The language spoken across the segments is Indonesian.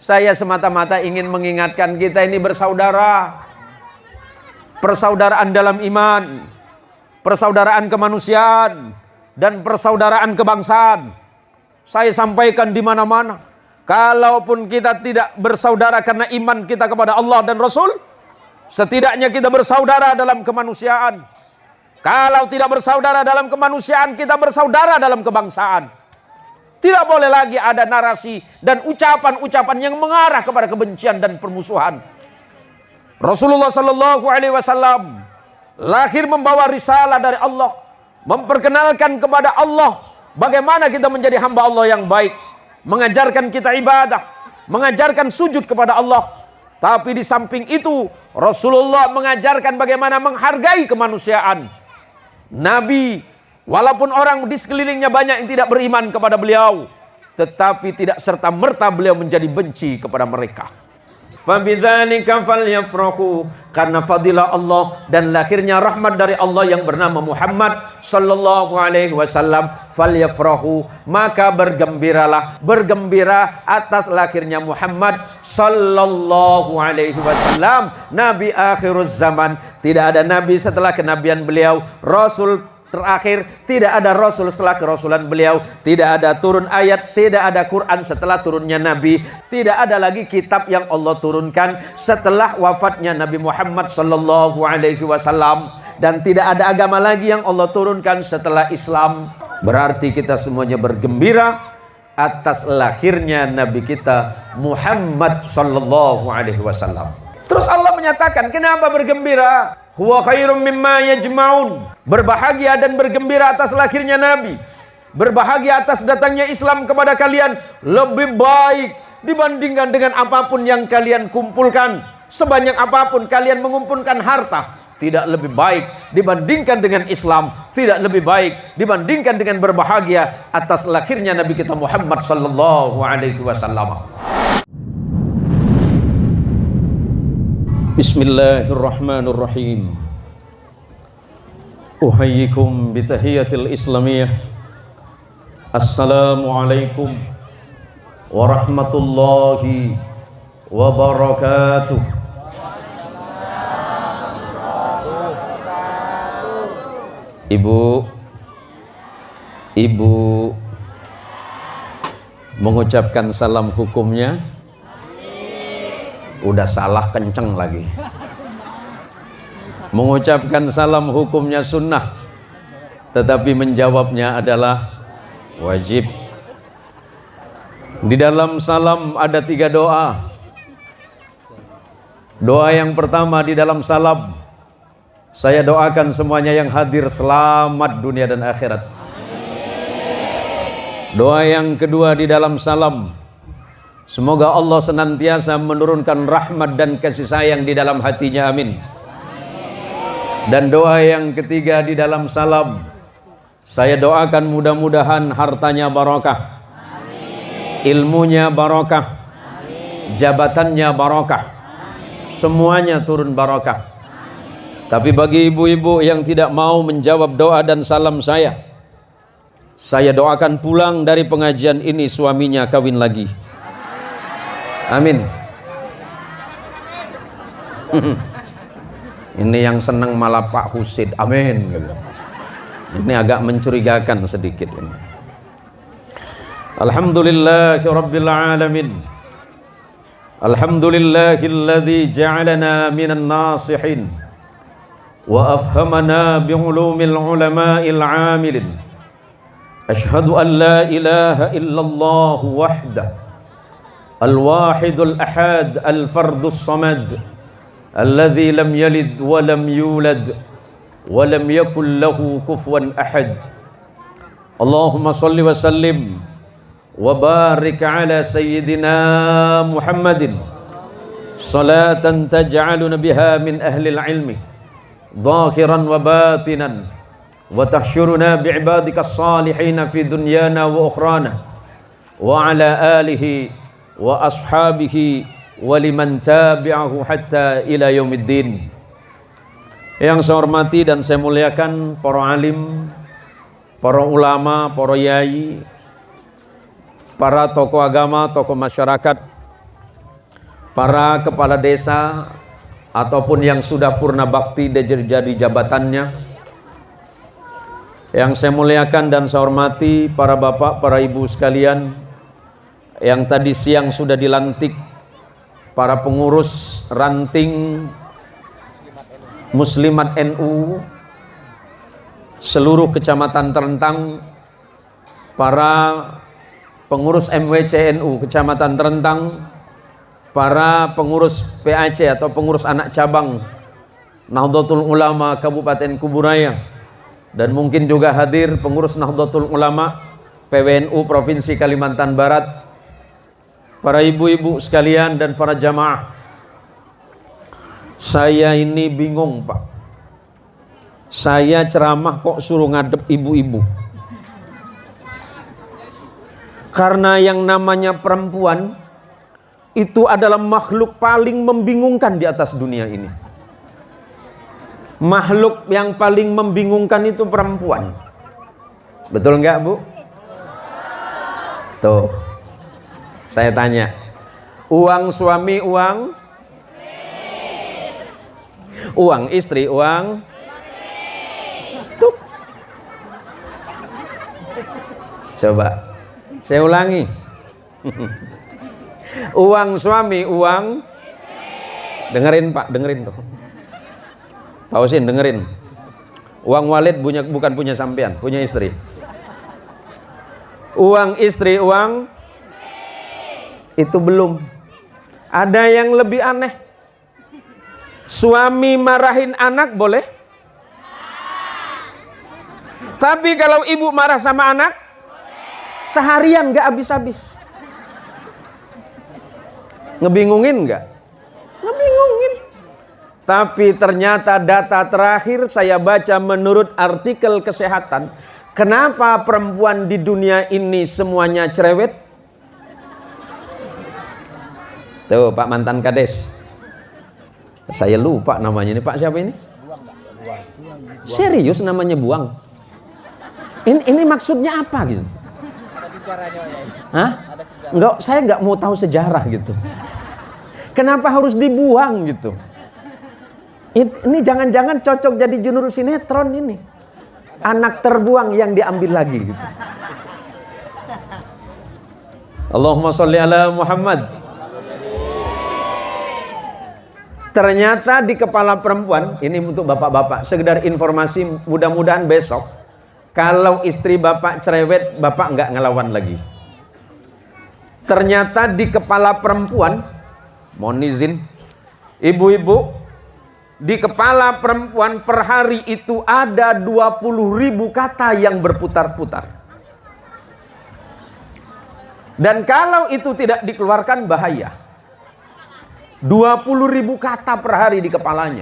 Saya semata-mata ingin mengingatkan kita ini bersaudara. Persaudaraan dalam iman, persaudaraan kemanusiaan, dan persaudaraan kebangsaan. Saya sampaikan di mana-mana. Kalaupun kita tidak bersaudara karena iman kita kepada Allah dan Rasul, setidaknya kita bersaudara dalam kemanusiaan. Kalau tidak bersaudara dalam kemanusiaan, kita bersaudara dalam kebangsaan. Tidak boleh lagi ada narasi dan ucapan-ucapan yang mengarah kepada kebencian dan permusuhan. Rasulullah Sallallahu Alaihi Wasallam lahir membawa risalah dari Allah, memperkenalkan kepada Allah bagaimana kita menjadi hamba Allah yang baik, mengajarkan kita ibadah, mengajarkan sujud kepada Allah. Tapi di samping itu Rasulullah mengajarkan bagaimana menghargai kemanusiaan. Nabi, walaupun orang di sekelilingnya banyak yang tidak beriman kepada beliau, tetapi tidak serta-merta beliau menjadi benci kepada mereka. Fabidzalika falyafrahu, karena fadilah Allah dan lahirnya rahmat dari Allah yang bernama Muhammad sallallahu alaihi wasallam, falyafrahu, maka bergembiralah, bergembira atas lahirnya Muhammad sallallahu alaihi wasallam, nabi akhiruz zaman. Tidak ada nabi setelah kenabian beliau, rasul terakhir, tidak ada rasul setelah kerasulan beliau, tidak ada turun ayat, tidak ada Quran setelah turunnya Nabi, tidak ada lagi kitab yang Allah turunkan setelah wafatnya Nabi Muhammad sallallahu alaihi wasallam, dan tidak ada agama lagi yang Allah turunkan setelah Islam. Berarti kita semuanya bergembira atas lahirnya Nabi kita Muhammad sallallahu alaihi wasallam. Terus Allah menyatakan, kenapa bergembira? Huwa khairum mimma yajma'un. Berbahagia dan bergembira atas lahirnya Nabi, berbahagia atas datangnya Islam kepada kalian, lebih baik dibandingkan dengan apapun yang kalian kumpulkan. Sebanyak apapun kalian mengumpulkan harta, tidak lebih baik dibandingkan dengan Islam, tidak lebih baik dibandingkan dengan berbahagia atas lahirnya Nabi kita Muhammad sallallahu alaihi wasallam. Bismillahirrahmanirrahim. Uhayyikum bitahiyatil islamiyah. Assalamualaikum warahmatullahi wabarakatuh. Ibu mengucapkan salam hukumnya. Udah salah kenceng lagi. Mengucapkan salam hukumnya sunnah, tetapi menjawabnya adalah wajib. Di dalam salam ada 3 doa. Doa yang pertama di dalam salam, saya doakan semuanya yang hadir selamat dunia dan akhirat. Doa yang kedua di dalam salam, semoga Allah senantiasa menurunkan rahmat dan kasih sayang di dalam hatinya, amin. Dan doa yang ketiga di dalam salam, saya doakan mudah-mudahan hartanya barokah, ilmunya barokah, jabatannya barokah, semuanya turun barokah. Tapi bagi ibu-ibu yang tidak mau menjawab doa dan salam saya doakan pulang dari pengajian ini suaminya kawin lagi. Amin. Ini yang senang malah Pak Husid. Amin. Ini agak mencurigakan sedikit ini. Alhamdulillahirabbil alamin. Alhamdulillahilladzi ja'alana minan nasihin wa afhamana bi'ulumil ulama'il 'amilin. Asyhadu an la ilaha illallah wahdahu al-wahidul ahad al-fardus samad alladzi lam yalid wa lam yulad wa lam yakul lahu kufuwan ahad. Allahumma salli wa sallim wa barik ala sayyidina Muhammadin salatan taj'aluna biha min ahli al-ilmi dhahiran wa batinan wa tahsyuruna bi'ibadika as-salihin fi dunyana wa ukhrana wa ala alihi wa ashabihi wa liman tabi'ahu hatta ila yaumiddin. Yang saya hormati dan saya muliakan para alim, para ulama, para yai, para tokoh agama, tokoh masyarakat, para kepala desa ataupun yang sudah purna bakti jadi jabatannya, yang saya muliakan dan saya hormati para bapak, para ibu sekalian yang tadi siang sudah dilantik, para pengurus ranting Muslimat NU seluruh kecamatan Terentang, para pengurus MWC NU kecamatan Terentang, para pengurus PAC atau pengurus anak cabang Nahdlatul Ulama Kabupaten Kuburaya, dan mungkin juga hadir pengurus Nahdlatul Ulama PWNU Provinsi Kalimantan Barat, para ibu-ibu sekalian dan para jamaah. Saya ini bingung, Pak. Saya ceramah kok suruh ngadep ibu-ibu. Karena yang namanya perempuan itu adalah makhluk paling membingungkan di atas dunia ini. Makhluk yang paling membingungkan itu perempuan. Betul enggak, Bu? Tuh. Saya tanya. Uang suami, uang istri, uang tuh. Coba saya ulangi. Uang suami, uang, dengerin Pak, dengerin tuh. Pak Husin, dengerin. Uang Walid bukan punya sampean, punya istri. Uang istri, uang itu belum. Ada yang lebih aneh. Suami marahin anak boleh? Tapi kalau ibu marah sama anak, seharian gak habis-habis. Ngebingungin gak? Ngebingungin. Tapi ternyata data terakhir saya baca menurut artikel kesehatan, kenapa perempuan di dunia ini semuanya cerewet? Tuh Pak mantan Kades. Saya lupa namanya ini, Pak siapa ini? Serius namanya Buang. Ini maksudnya apa gitu? Hah? Enggak, saya nggak mau tahu sejarah gitu. Kenapa harus dibuang gitu? Ini jangan-jangan cocok jadi jurnal sinetron ini. Anak terbuang yang diambil lagi gitu. Allahumma sholli ala Muhammad. Ternyata di kepala perempuan, ini untuk bapak-bapak, sekedar informasi, mudah-mudahan besok kalau istri bapak cerewet, bapak nggak ngelawan lagi. Ternyata di kepala perempuan, mohon izin, ibu-ibu, di kepala perempuan per hari itu ada 20.000 kata yang berputar-putar. Dan kalau itu tidak dikeluarkan bahaya. 20.000 kata per hari di kepalanya.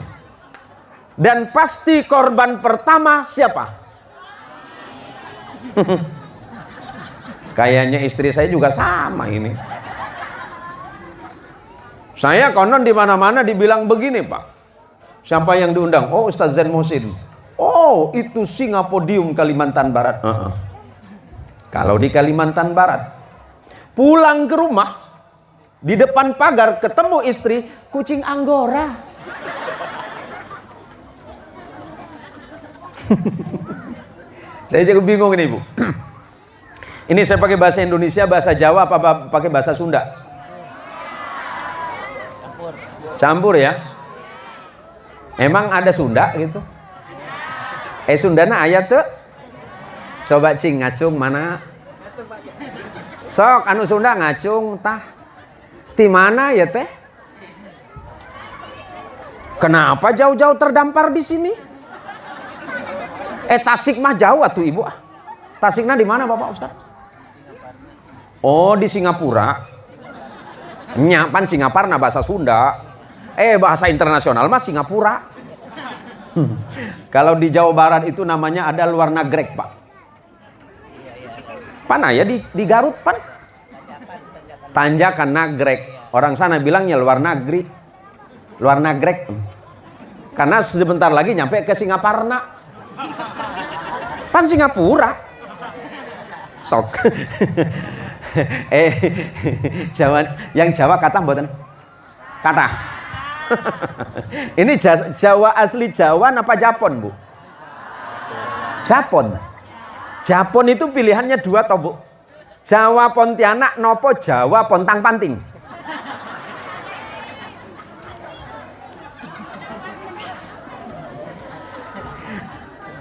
Dan pasti korban pertama siapa? Kayaknya istri saya juga sama ini. Saya konon di mana-mana dibilang begini, Pak. Siapa yang diundang? Oh, Ustaz Zain Muhsin. Oh, itu Singapodium Kalimantan Barat. Kalau di Kalimantan Barat, pulang ke rumah, di depan pagar ketemu istri, kucing Anggora. Saya juga bingung ini, Bu. Ini saya pakai bahasa Indonesia, bahasa Jawa, apa pakai bahasa Sunda? Campur ya. Emang ada Sunda gitu? Sundana ayat tuh? Coba cing ngacung mana? Sok anu Sunda ngacung tah. Di mana ya teh? Kenapa jauh-jauh terdampar di sini? Tasik mah jauh atuh ibu. Tasiknya di mana Bapak Ustaz? Oh di Singapura. Nyapan Singaparna bahasa Sunda. Bahasa internasional mah Singapura. Kalau di Jawa Barat itu namanya ada luar nagrek Pak. Pana ya di Garut pan? Tanjakan nagrek. Orang sana bilangnya luar negeri. Luar nagrek. Karena sebentar lagi nyampe ke Singaparna. Pan Singapura. Sok. Jawa, yang Jawa kata mboten. Kata. Ini Jawa asli Jawa apa Japon, Bu? Japon. Japon itu pilihannya dua toh, Bu. Jawa Pontianak nopo Jawa Pontang Panting.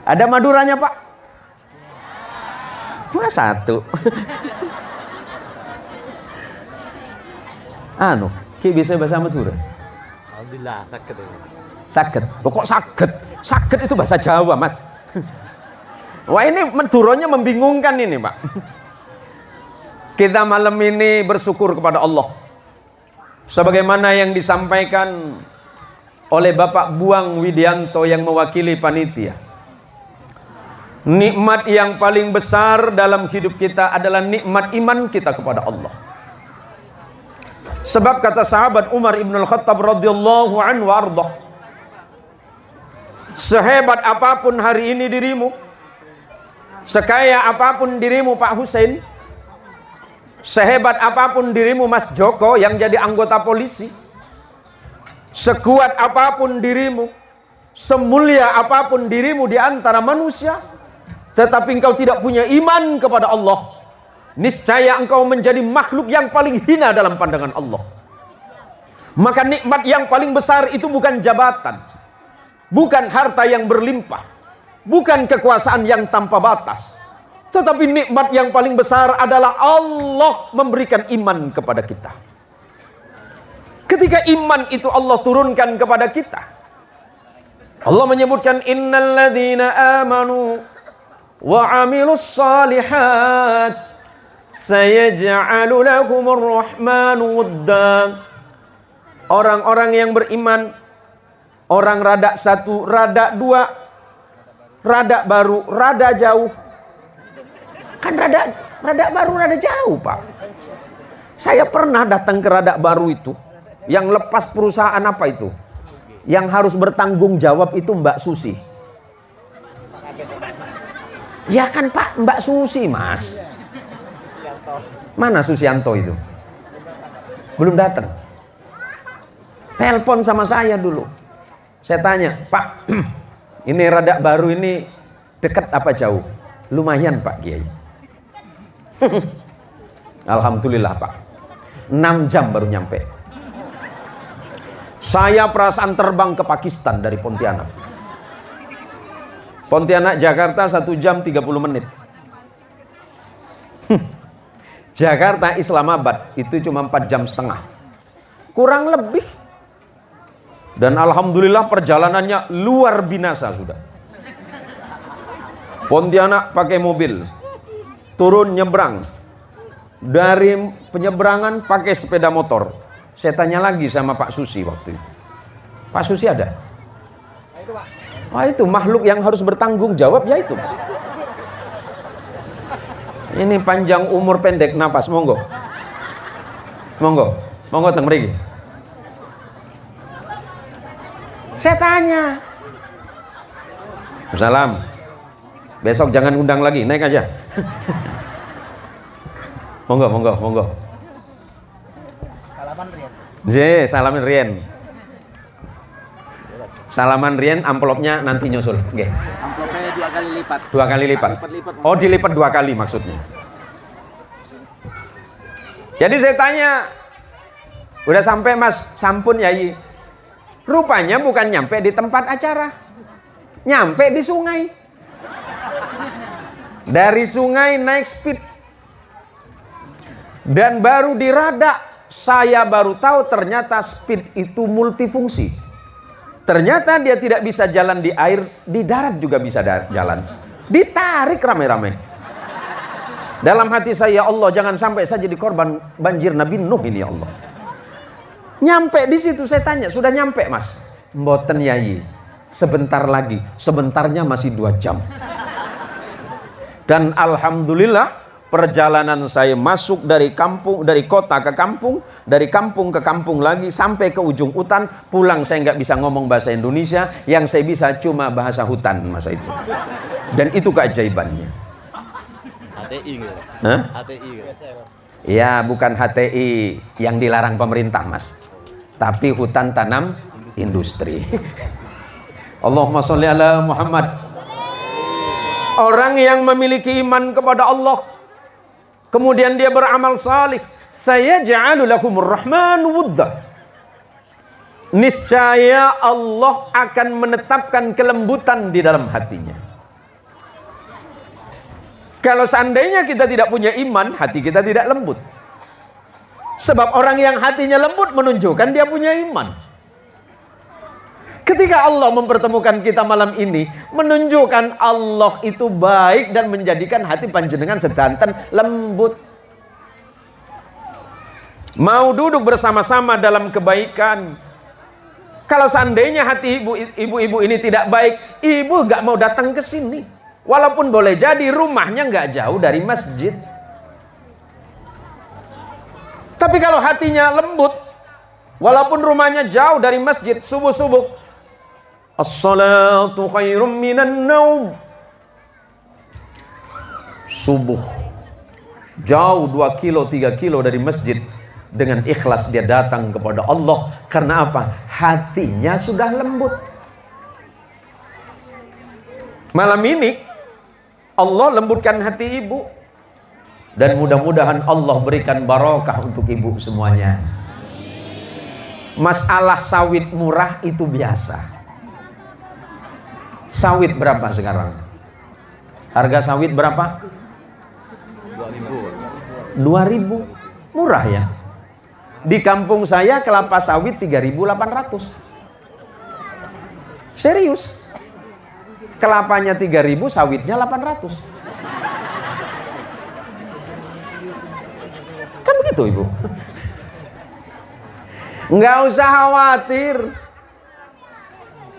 Ada Maduranya, Pak? Cuma satu. Anu, ki bisa bahasa Madura? Alhamdulillah, sakit ya. Sakit. Loh, kok sakit? Sakit itu bahasa Jawa, Mas. Wah, ini Maduranya membingungkan ini, Pak. Kita malam ini bersyukur kepada Allah. Sebagaimana yang disampaikan oleh Bapak Buang Widianto yang mewakili panitia. Nikmat yang paling besar dalam hidup kita adalah nikmat iman kita kepada Allah. Sebab kata sahabat Umar ibn al-Khattab radhiyallahu anhu ardah, sehebat apapun hari ini dirimu, sekaya apapun dirimu Pak Hussein, sehebat apapun dirimu Mas Joko yang jadi anggota polisi, sekuat apapun dirimu, semulia apapun dirimu di antara manusia, tetapi engkau tidak punya iman kepada Allah, niscaya engkau menjadi makhluk yang paling hina dalam pandangan Allah. Maka nikmat yang paling besar itu bukan jabatan, bukan harta yang berlimpah, bukan kekuasaan yang tanpa batas, tetapi nikmat yang paling besar adalah Allah memberikan iman kepada kita. Ketika iman itu Allah turunkan kepada kita, Allah menyebutkan innalladzina amanu wa amilus salihat sayaj'alu lahumur rahmanu wudda. Orang-orang yang beriman, orang rada satu, rada dua, rada baru, rada jauh. Kan rada baru, rada jauh, Pak. Saya pernah datang ke rada baru itu, yang lepas perusahaan apa itu? Yang harus bertanggung jawab itu Mbak Susi. Ya kan Pak, Mbak Susi, Mas. Mana Susianto itu? Belum datang. Telepon sama saya dulu. Saya tanya, Pak, ini rada baru ini dekat apa jauh? Lumayan Pak Kiai. Alhamdulillah Pak. 6 jam baru nyampe. Saya perasaan terbang ke Pakistan dari Pontianak. Pontianak Jakarta 1 jam 30 menit. Jakarta Islamabad itu cuma 4 jam setengah. Kurang lebih. Dan alhamdulillah perjalanannya luar binasa sudah. Pontianak pakai mobil, turun nyebrang. Dari penyeberangan pakai sepeda motor. Saya tanya lagi sama Pak Susi waktu itu. Pak Susi ada? Wah, itu makhluk yang harus bertanggung jawab, ya itu. Ini panjang umur pendek nafas, monggo. Monggo, monggo teng mriki. Saya tanya. Salam. Besok jangan undang lagi, naik aja. Monggo, monggo, monggo. Salaman Rian. Salamin Rian. Salaman Rian, amplopnya nanti nyusul. Nggih. Amplopnya 2 kali lipat. 2 kali lipat. Oh, dilipat 2 kali maksudnya. Jadi saya tanya, udah sampai Mas? Sampun Yai. Rupanya bukan nyampe di tempat acara, nyampe di sungai. Dari sungai naik speed. Dan baru di rada saya baru tahu ternyata speed itu multifungsi. Ternyata dia tidak bisa jalan di air, di darat juga bisa jalan. Ditarik rame-rame. Dalam hati saya, ya Allah, jangan sampai saya jadi korban banjir Nabi Nuh ini, ya Allah. Nyampe di situ saya tanya, sudah nyampe Mas? Mboten Yai, sebentar lagi, sebentarnya masih 2 jam. Dan alhamdulillah perjalanan saya masuk dari kampung, dari kota ke kampung, dari kampung ke kampung lagi sampai ke ujung hutan. Pulang saya nggak bisa ngomong bahasa Indonesia, yang saya bisa cuma bahasa hutan masa itu. Dan itu keajaibannya. HTI gitu. Hah? HTI gitu. Ya, bukan HTI yang dilarang pemerintah, Mas. tapi hutan tanam industri. Allahumma sholli ala Muhammad. Orang yang memiliki iman kepada Allah, kemudian dia beramal salih, sayaj'alu lakumur rahmanu wudda. Niscaya Allah akan menetapkan kelembutan di dalam hatinya. Kalau seandainya kita tidak punya iman, hati kita tidak lembut. Sebab orang yang hatinya lembut menunjukkan dia punya iman. Ketika Allah mempertemukan kita malam ini, menunjukkan Allah itu baik dan menjadikan hati panjenengan sedanten lembut. Mau duduk bersama-sama dalam kebaikan. Kalau seandainya hati ibu-ibu ini tidak baik, ibu gak mau datang ke sini. Walaupun boleh jadi rumahnya gak jauh dari masjid. Tapi kalau hatinya lembut, walaupun rumahnya jauh dari masjid, subuh-subuh, as-salatu khairum minan naum. Subuh jauh 2 kilo 3 kilo dari masjid, dengan ikhlas dia datang kepada Allah. Karena apa? Hatinya sudah lembut. Malam ini Allah lembutkan hati ibu, dan mudah-mudahan Allah berikan barokah untuk ibu semuanya. Masalah sawit murah itu biasa. Sawit berapa sekarang? Harga sawit berapa? 2.000. Murah ya. Di kampung saya kelapa sawit 3.800. Serius. Kelapanya 3.000, sawitnya 800. Kan begitu ibu. Nggak usah khawatir.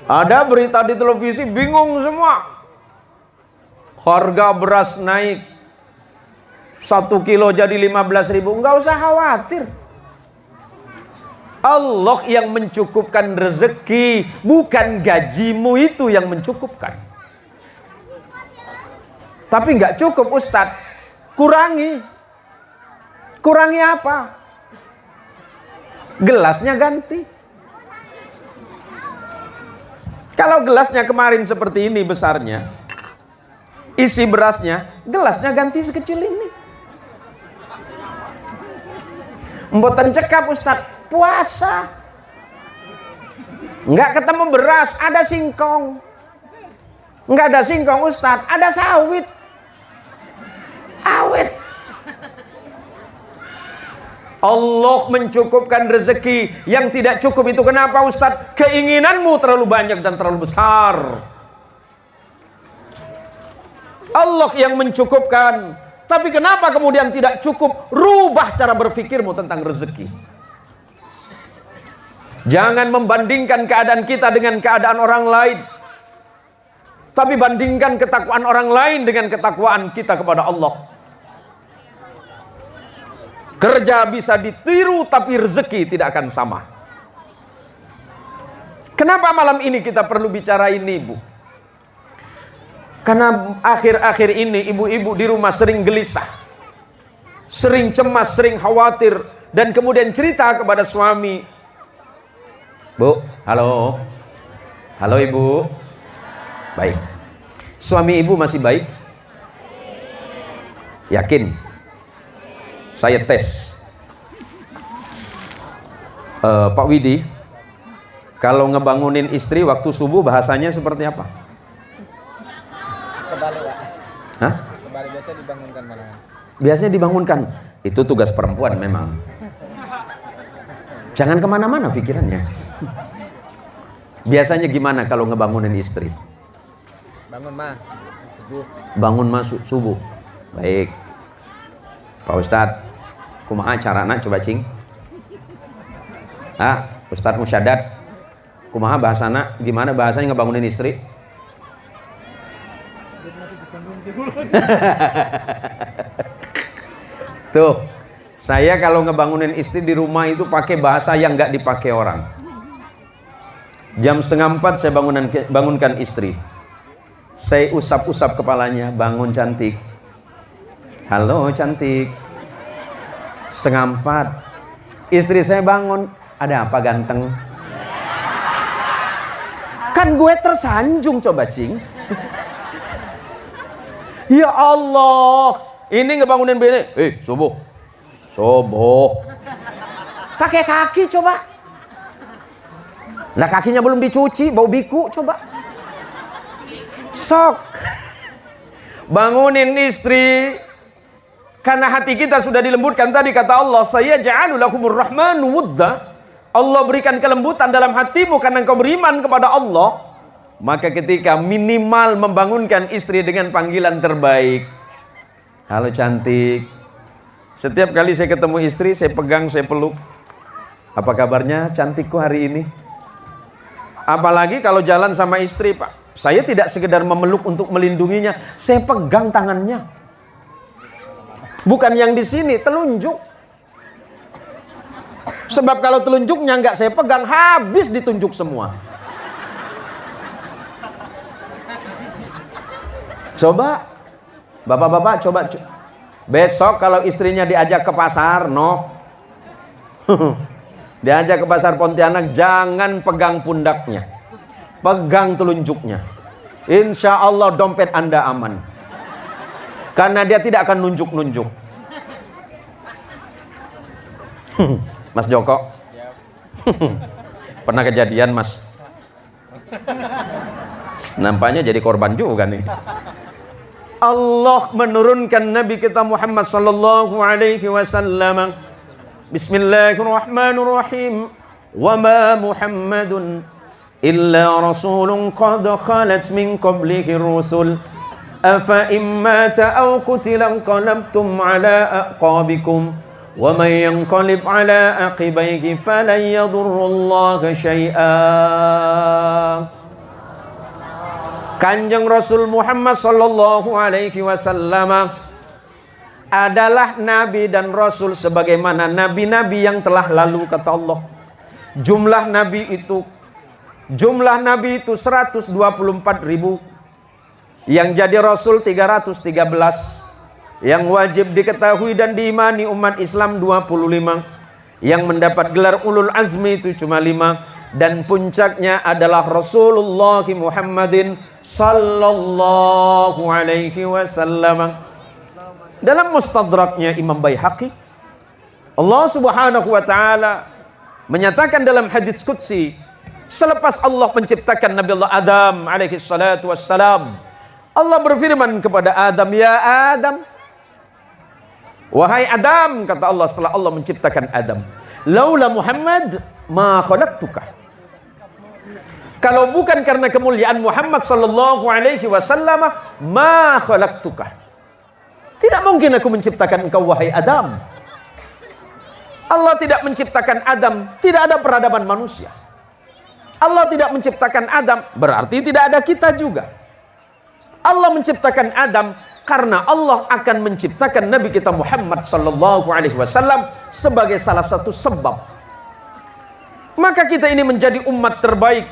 Ada berita di televisi, bingung semua. Harga beras naik 1 kilo jadi 15.000. Nggak usah khawatir. Allah yang mencukupkan rezeki, bukan gajimu itu yang mencukupkan. Tapi nggak cukup Ustadz, kurangi. Kurangi apa? Gelasnya ganti. Kalau gelasnya kemarin seperti ini besarnya, isi berasnya, gelasnya ganti sekecil ini. Mboten cekap Ustadz, puasa. Nggak ketemu beras, ada singkong. Nggak ada singkong Ustadz, ada sawit. Awet. Allah mencukupkan rezeki. Yang tidak cukup itu kenapa Ustadz? Keinginanmu terlalu banyak dan terlalu besar. Allah yang mencukupkan. Tapi kenapa kemudian tidak cukup? Rubah cara berpikirmu tentang rezeki. Jangan membandingkan keadaan kita dengan keadaan orang lain. Tapi bandingkan ketakwaan orang lain dengan ketakwaan kita kepada Allah. Kerja bisa ditiru tapi rezeki tidak akan sama. Kenapa malam ini kita perlu bicara ini, Bu? Karena akhir-akhir ini ibu-ibu di rumah sering gelisah, sering cemas, sering khawatir, dan kemudian cerita kepada suami. Bu, halo. Halo ibu. Baik. Suami ibu masih baik? Yakin? Saya tes. Pak Widi, kalau ngebangunin istri waktu subuh bahasanya seperti apa? Kebalik, Pak. Hah? Kebalik, biasanya dibangunkan malahan. Biasanya dibangunkan. Itu tugas perempuan memang. Jangan kemana-mana pikirannya. Biasanya gimana kalau ngebangunin istri? Bangun mah subuh. Bangun masuk subuh. Baik. Pak Ustadz, kumaha carana coba cing? Ustadz Musyadat, kumaha bahasana? Gimana bahasanya ngebangunin istri? Tuh, saya kalau ngebangunin istri di rumah itu pakai bahasa yang nggak dipakai orang. Jam 3:30 saya bangunkan istri. Saya usap-usap kepalanya, bangun cantik. Halo cantik. 3:30. Istri saya bangun, Ada apa ganteng? Kan gue tersanjung coba cing. Ya Allah, ini ngebangunin bini. Subuh. Pakai kaki coba. Lah kakinya belum dicuci, bau biku coba. Sok. Bangunin istri. Karena hati kita sudah dilembutkan tadi kata Allah, saya ja'alu lakumur rahmanu wudda. Allah berikan kelembutan dalam hatimu karena engkau beriman kepada Allah. Maka ketika minimal membangunkan istri dengan panggilan terbaik. Halo cantik. Setiap kali saya ketemu istri, saya pegang, saya peluk. Apa kabarnya cantikku hari ini? Apalagi kalau jalan sama istri, Pak. Saya tidak sekedar memeluk untuk melindunginya, saya pegang tangannya. Bukan yang di sini, telunjuk. Sebab kalau telunjuknya nggak saya pegang, habis ditunjuk semua. Coba, bapak-bapak coba. Besok kalau istrinya diajak ke pasar, diajak ke pasar Pontianak, jangan pegang pundaknya. Pegang telunjuknya. Insya Allah dompet Anda aman. Karena dia tidak akan nunjuk-nunjuk. Mas Joko. Pernah kejadian Mas. Nampaknya jadi korban juga nih. Allah menurunkan Nabi kita Muhammad sallallahu alaihi wasallam. Bismillahirrahmanirrahim. Wa ma Muhammadun illa rasulun qad khalat min qablihi rusul. Afa immata aw qutila qalabtum ala aqabikum wa man yanqalib ala aqibaihi falan yadurrullaha syai'a. Kanjeng Rasul Muhammad sallallahu alaihi wasallam adalah nabi dan rasul sebagaimana nabi-nabi yang telah lalu kata Allah. Jumlah nabi itu 124.000. Yang jadi rasul 313. Yang wajib diketahui dan diimani umat Islam 25. Yang mendapat gelar ulul azmi itu cuma 5. Dan puncaknya adalah Rasulullah Muhammadin sallallahu alaihi wasallam. Dalam mustadraknya Imam Baihaqi, Allah subhanahu wa ta'ala menyatakan dalam hadits qudsi, selepas Allah menciptakan Nabi Allah Adam alaihi salatu wassalam, Allah berfirman kepada Adam, ya Adam, wahai Adam, kata Allah setelah Allah menciptakan Adam, laula Muhammad ma khalaqtuka. Kalau bukan karena kemuliaan Muhammad sallallahu alaihi wasallam, ma khalaqtuka. Tidak mungkin aku menciptakan engkau wahai Adam. Allah tidak menciptakan Adam, tidak ada peradaban manusia. Allah tidak menciptakan Adam, berarti tidak ada kita juga. Allah menciptakan Adam karena Allah akan menciptakan Nabi kita Muhammad sallallahu alaihi wasallam sebagai salah satu sebab. Maka kita ini menjadi umat terbaik,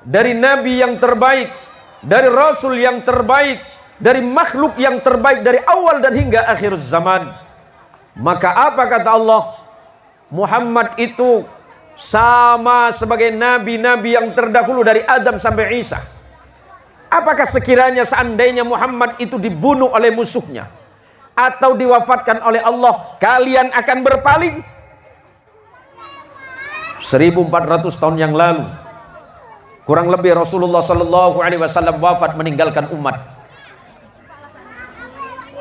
dari nabi yang terbaik, dari rasul yang terbaik, dari makhluk yang terbaik dari awal dan hingga akhir zaman. Maka apa kata Allah? Muhammad itu sama sebagai nabi-nabi yang terdahulu dari Adam sampai Isa. Apakah sekiranya seandainya Muhammad itu dibunuh oleh musuhnya atau diwafatkan oleh Allah, kalian akan berpaling? 1400 tahun yang lalu kurang lebih Rasulullah sallallahu alaihi wasallam wafat meninggalkan umat.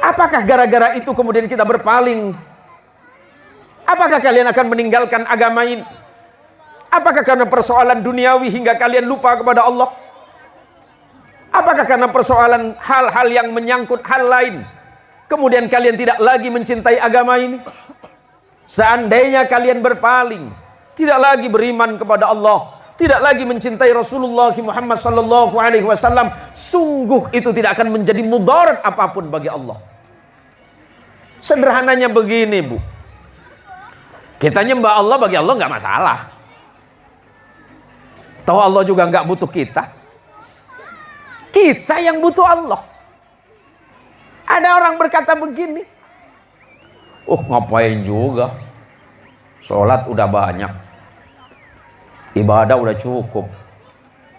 Apakah gara-gara itu kemudian kita berpaling? Apakah kalian akan meninggalkan agama ini? Apakah karena persoalan duniawi hingga kalian lupa kepada Allah? Apakah karena persoalan hal-hal yang menyangkut hal lain kemudian kalian tidak lagi mencintai agama ini? Seandainya kalian berpaling, tidak lagi beriman kepada Allah, tidak lagi mencintai Rasulullah Muhammad sallallahu alaihi wasallam, sungguh itu tidak akan menjadi mudarat apapun bagi Allah. Sederhananya begini, Bu. Kita nyembah Allah, bagi Allah nggak masalah. Tahu Allah juga nggak butuh kita. Kita yang butuh Allah. Ada orang berkata begini, ngapain juga, sholat udah banyak, Ibadah udah cukup.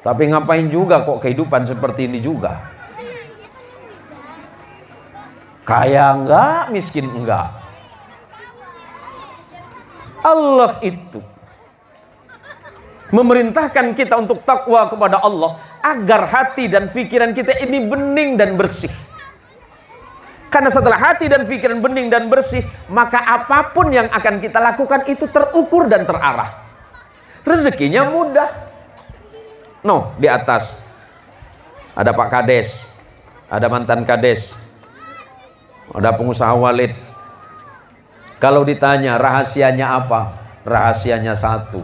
Tapi ngapain juga kok kehidupan seperti ini juga? Kaya enggak, miskin enggak. Allah itu memerintahkan kita untuk takwa kepada Allah agar hati dan pikiran kita ini bening dan bersih. Karena setelah hati dan pikiran bening dan bersih, maka apapun yang akan kita lakukan itu terukur dan terarah. Rezekinya mudah. No, di atas ada Pak Kades, ada mantan Kades, ada pengusaha Walid. Kalau ditanya rahasianya apa? Rahasianya satu.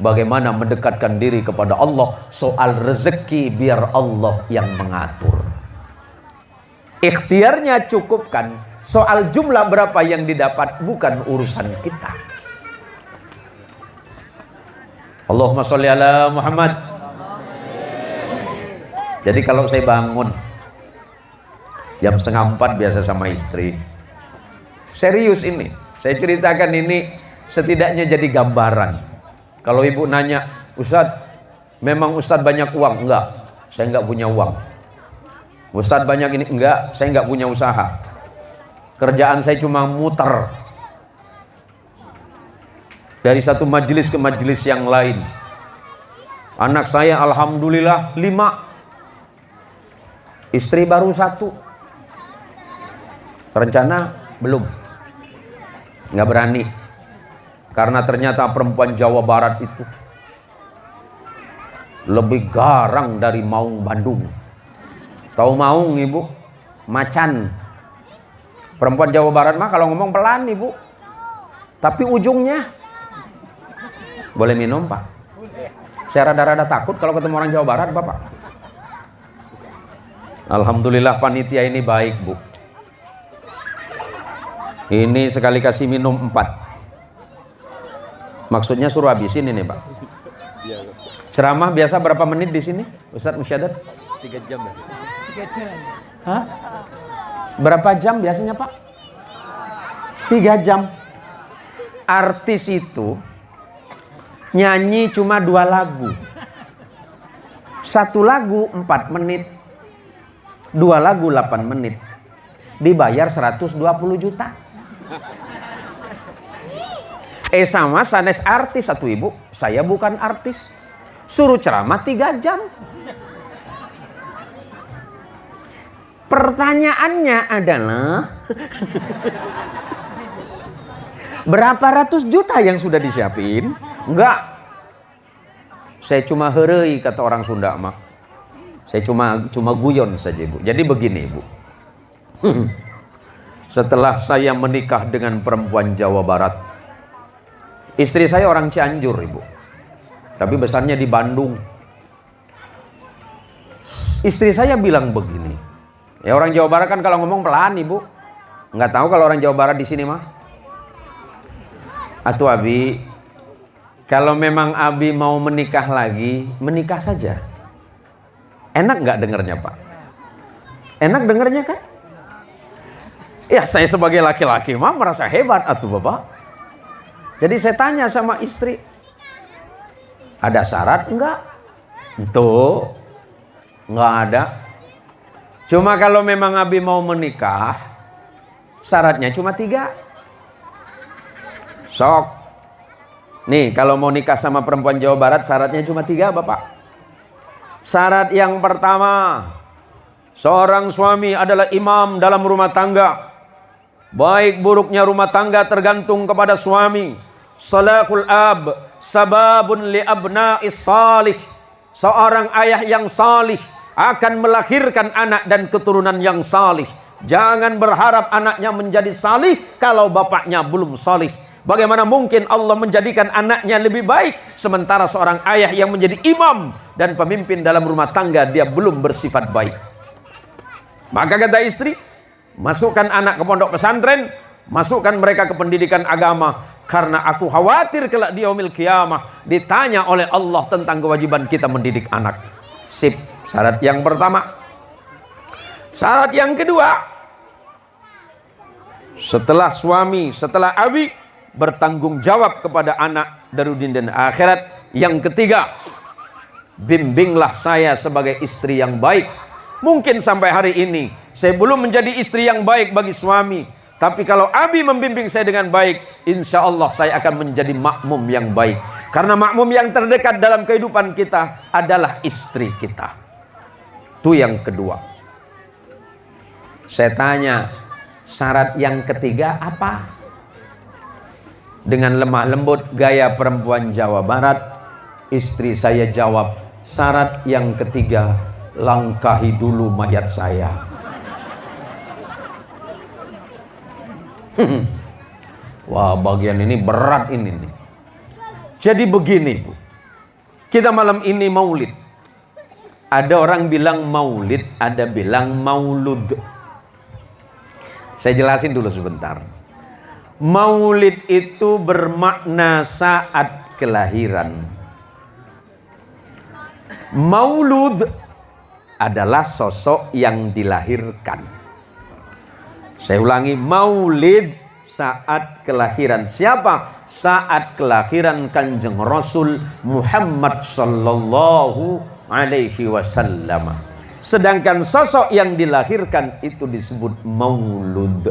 Bagaimana mendekatkan diri kepada Allah. Soal rezeki biar Allah yang mengatur. Ikhtiarnya cukupkan. Soal jumlah berapa yang didapat bukan urusan kita. Allahumma sholli ala Muhammad. Jadi kalau saya bangun jam 3:30 biasa sama istri. Serius ini. Saya ceritakan ini setidaknya jadi gambaran. Kalau ibu nanya, Ustadz, memang Ustadz banyak uang? Enggak, saya enggak punya uang. Ustadz banyak ini? Enggak, saya enggak punya usaha. Kerjaan saya cuma muter dari satu majelis ke majelis yang lain. Anak saya alhamdulillah 5. Istri baru 1. Rencana belum. Nggak berani. Karena ternyata perempuan Jawa Barat itu lebih garang dari Maung Bandung. Tahu Maung, Ibu? Macan. Perempuan Jawa Barat mah kalau ngomong pelan, Ibu. Tapi ujungnya. Boleh minum, Pak? Saya rada-rada takut kalau ketemu orang Jawa Barat, Bapak. Alhamdulillah panitia ini baik, Bu. Ini sekali kasih minum 4. Maksudnya suruh habisin ini, Pak. Ceramah biasa berapa menit di sini, Ustadz Musyadat? 3 jam. 3 jam. Hah? Berapa jam biasanya, Pak? 3 jam. Artis itu nyanyi cuma 2 lagu. 1 lagu 4 menit. 2 lagu 8 menit. Dibayar 120 juta. Sama sanes artis satu ibu. Saya bukan artis. Suruh ceramah 3 jam. Pertanyaannya adalah berapa ratus juta yang sudah disiapin? Enggak. Saya cuma herei kata orang Sunda mah. Saya cuma guyon saja, Ibu. Jadi begini, Ibu. Setelah saya menikah dengan perempuan Jawa Barat, istri saya orang Cianjur, Ibu. Tapi besarnya di Bandung. Istri saya bilang begini. Ya orang Jawa Barat kan kalau ngomong pelan, Ibu. Nggak tahu kalau orang Jawa Barat di sini mah. Atuh Abi, kalau memang Abi mau menikah lagi, menikah saja. Enak nggak dengernya, Pak? Enak dengernya kan? Ya saya sebagai laki-laki mah merasa hebat atuh Bapak. Jadi saya tanya sama istri, ada syarat enggak? Tuh, enggak ada. Cuma kalau memang Abi mau menikah, syaratnya cuma 3. Sok. Nih kalau mau nikah sama perempuan Jawa Barat syaratnya cuma 3 Bapak. Syarat yang pertama, seorang suami adalah imam dalam rumah tangga. Baik buruknya rumah tangga tergantung kepada suami. Salahul ab sababun li abna'is salih. Seorang ayah yang salih akan melahirkan anak dan keturunan yang salih. Jangan berharap anaknya menjadi salih kalau bapaknya belum salih. Bagaimana mungkin Allah menjadikan anaknya lebih baik sementara seorang ayah yang menjadi imam dan pemimpin dalam rumah tangga dia belum bersifat baik. Maka kata istri, masukkan anak ke pondok pesantren, masukkan mereka ke pendidikan agama, karena aku khawatir kelak di yaumil qiyamah ditanya oleh Allah tentang kewajiban kita mendidik anak. Sip, syarat yang pertama. Syarat yang kedua, setelah suami, setelah abi bertanggung jawab kepada anak daruddin dan akhirat, Yang ketiga, bimbinglah saya sebagai istri yang baik. Mungkin sampai hari ini saya belum menjadi istri yang baik bagi suami, tapi kalau Abi membimbing saya dengan baik, insya Allah saya akan menjadi makmum yang baik. Karena makmum yang terdekat dalam kehidupan kita adalah istri kita. Itu yang kedua. Saya tanya, syarat yang ketiga apa? Dengan lemah lembut gaya perempuan Jawa Barat, istri saya jawab, syarat yang ketiga, langkahi dulu mayat saya. Wah, bagian ini berat ini nih. Jadi begini, Bu. Kita malam ini maulid. Ada orang bilang maulid, ada bilang maulud. Saya jelasin dulu sebentar. Maulid itu bermakna saat kelahiran. Maulud adalah sosok yang dilahirkan. Saya ulangi, maulid saat kelahiran siapa? Saat kelahiran Kanjeng Rasul Muhammad sallallahu alaihi wasallam. Sedangkan sosok yang dilahirkan itu disebut maulud.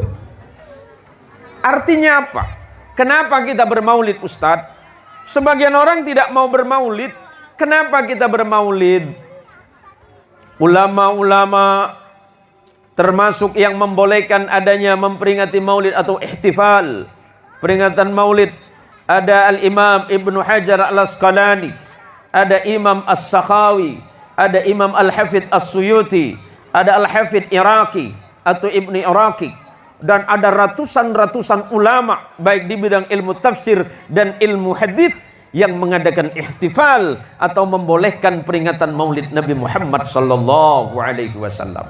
Artinya apa? Kenapa kita bermaulid, Ustadz? Sebagian orang tidak mau bermaulid. Kenapa kita bermaulid? Ulama-ulama termasuk yang membolehkan adanya memperingati maulid atau ihtifal, peringatan maulid, ada Al-Imam Ibnu Hajar Al-Asqalani, ada Imam As-Sakhawi, ada Imam Al-Hafidh As-Suyuti, ada Al-Hafidh Iraqi atau Ibnu Iraqi, dan ada ratusan ulama baik di bidang ilmu tafsir dan ilmu hadis yang mengadakan ihtifal atau membolehkan peringatan maulid Nabi Muhammad sallallahu alaihi wasallam.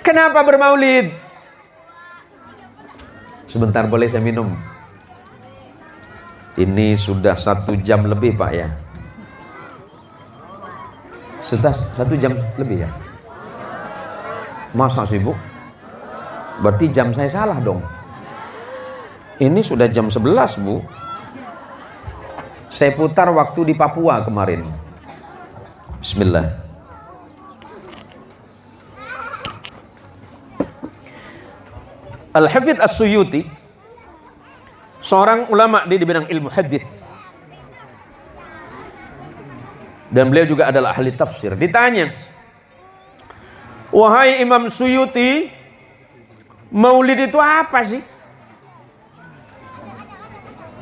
Kenapa bermaulid? Sebentar, boleh saya minum? Ini sudah 1 jam lebih, Pak, ya. Sudah 1 jam lebih, ya. Masa sih, Bu? Berarti jam saya salah dong. Ini sudah jam 11, Bu. Saya putar waktu di Papua kemarin. Bismillah. Al-Hafidh As-Suyuti, seorang ulama di bidang ilmu hadis, dan beliau juga adalah ahli tafsir. Ditanya, wahai Imam Suyuti, maulid itu apa sih?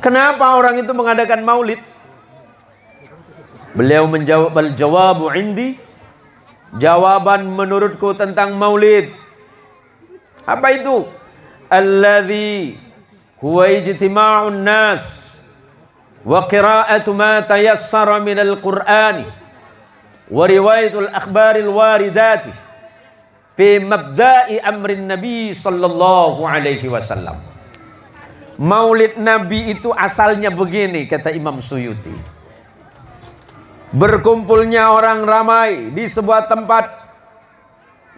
Kenapa orang itu mengadakan maulid? Beliau menjawab, bal jawabu indi, jawaban menurutku tentang maulid. Apa itu? Alladhi huwa ijtima'un nas wa qira'atu ma tayassara minal qur'ani wa riwayatul akhbaril waridati fi mabda'i amrin nabi sallallahu alaihi wasallam. Maulid Nabi itu asalnya begini, kata Imam Suyuti. Berkumpulnya orang ramai di sebuah tempat.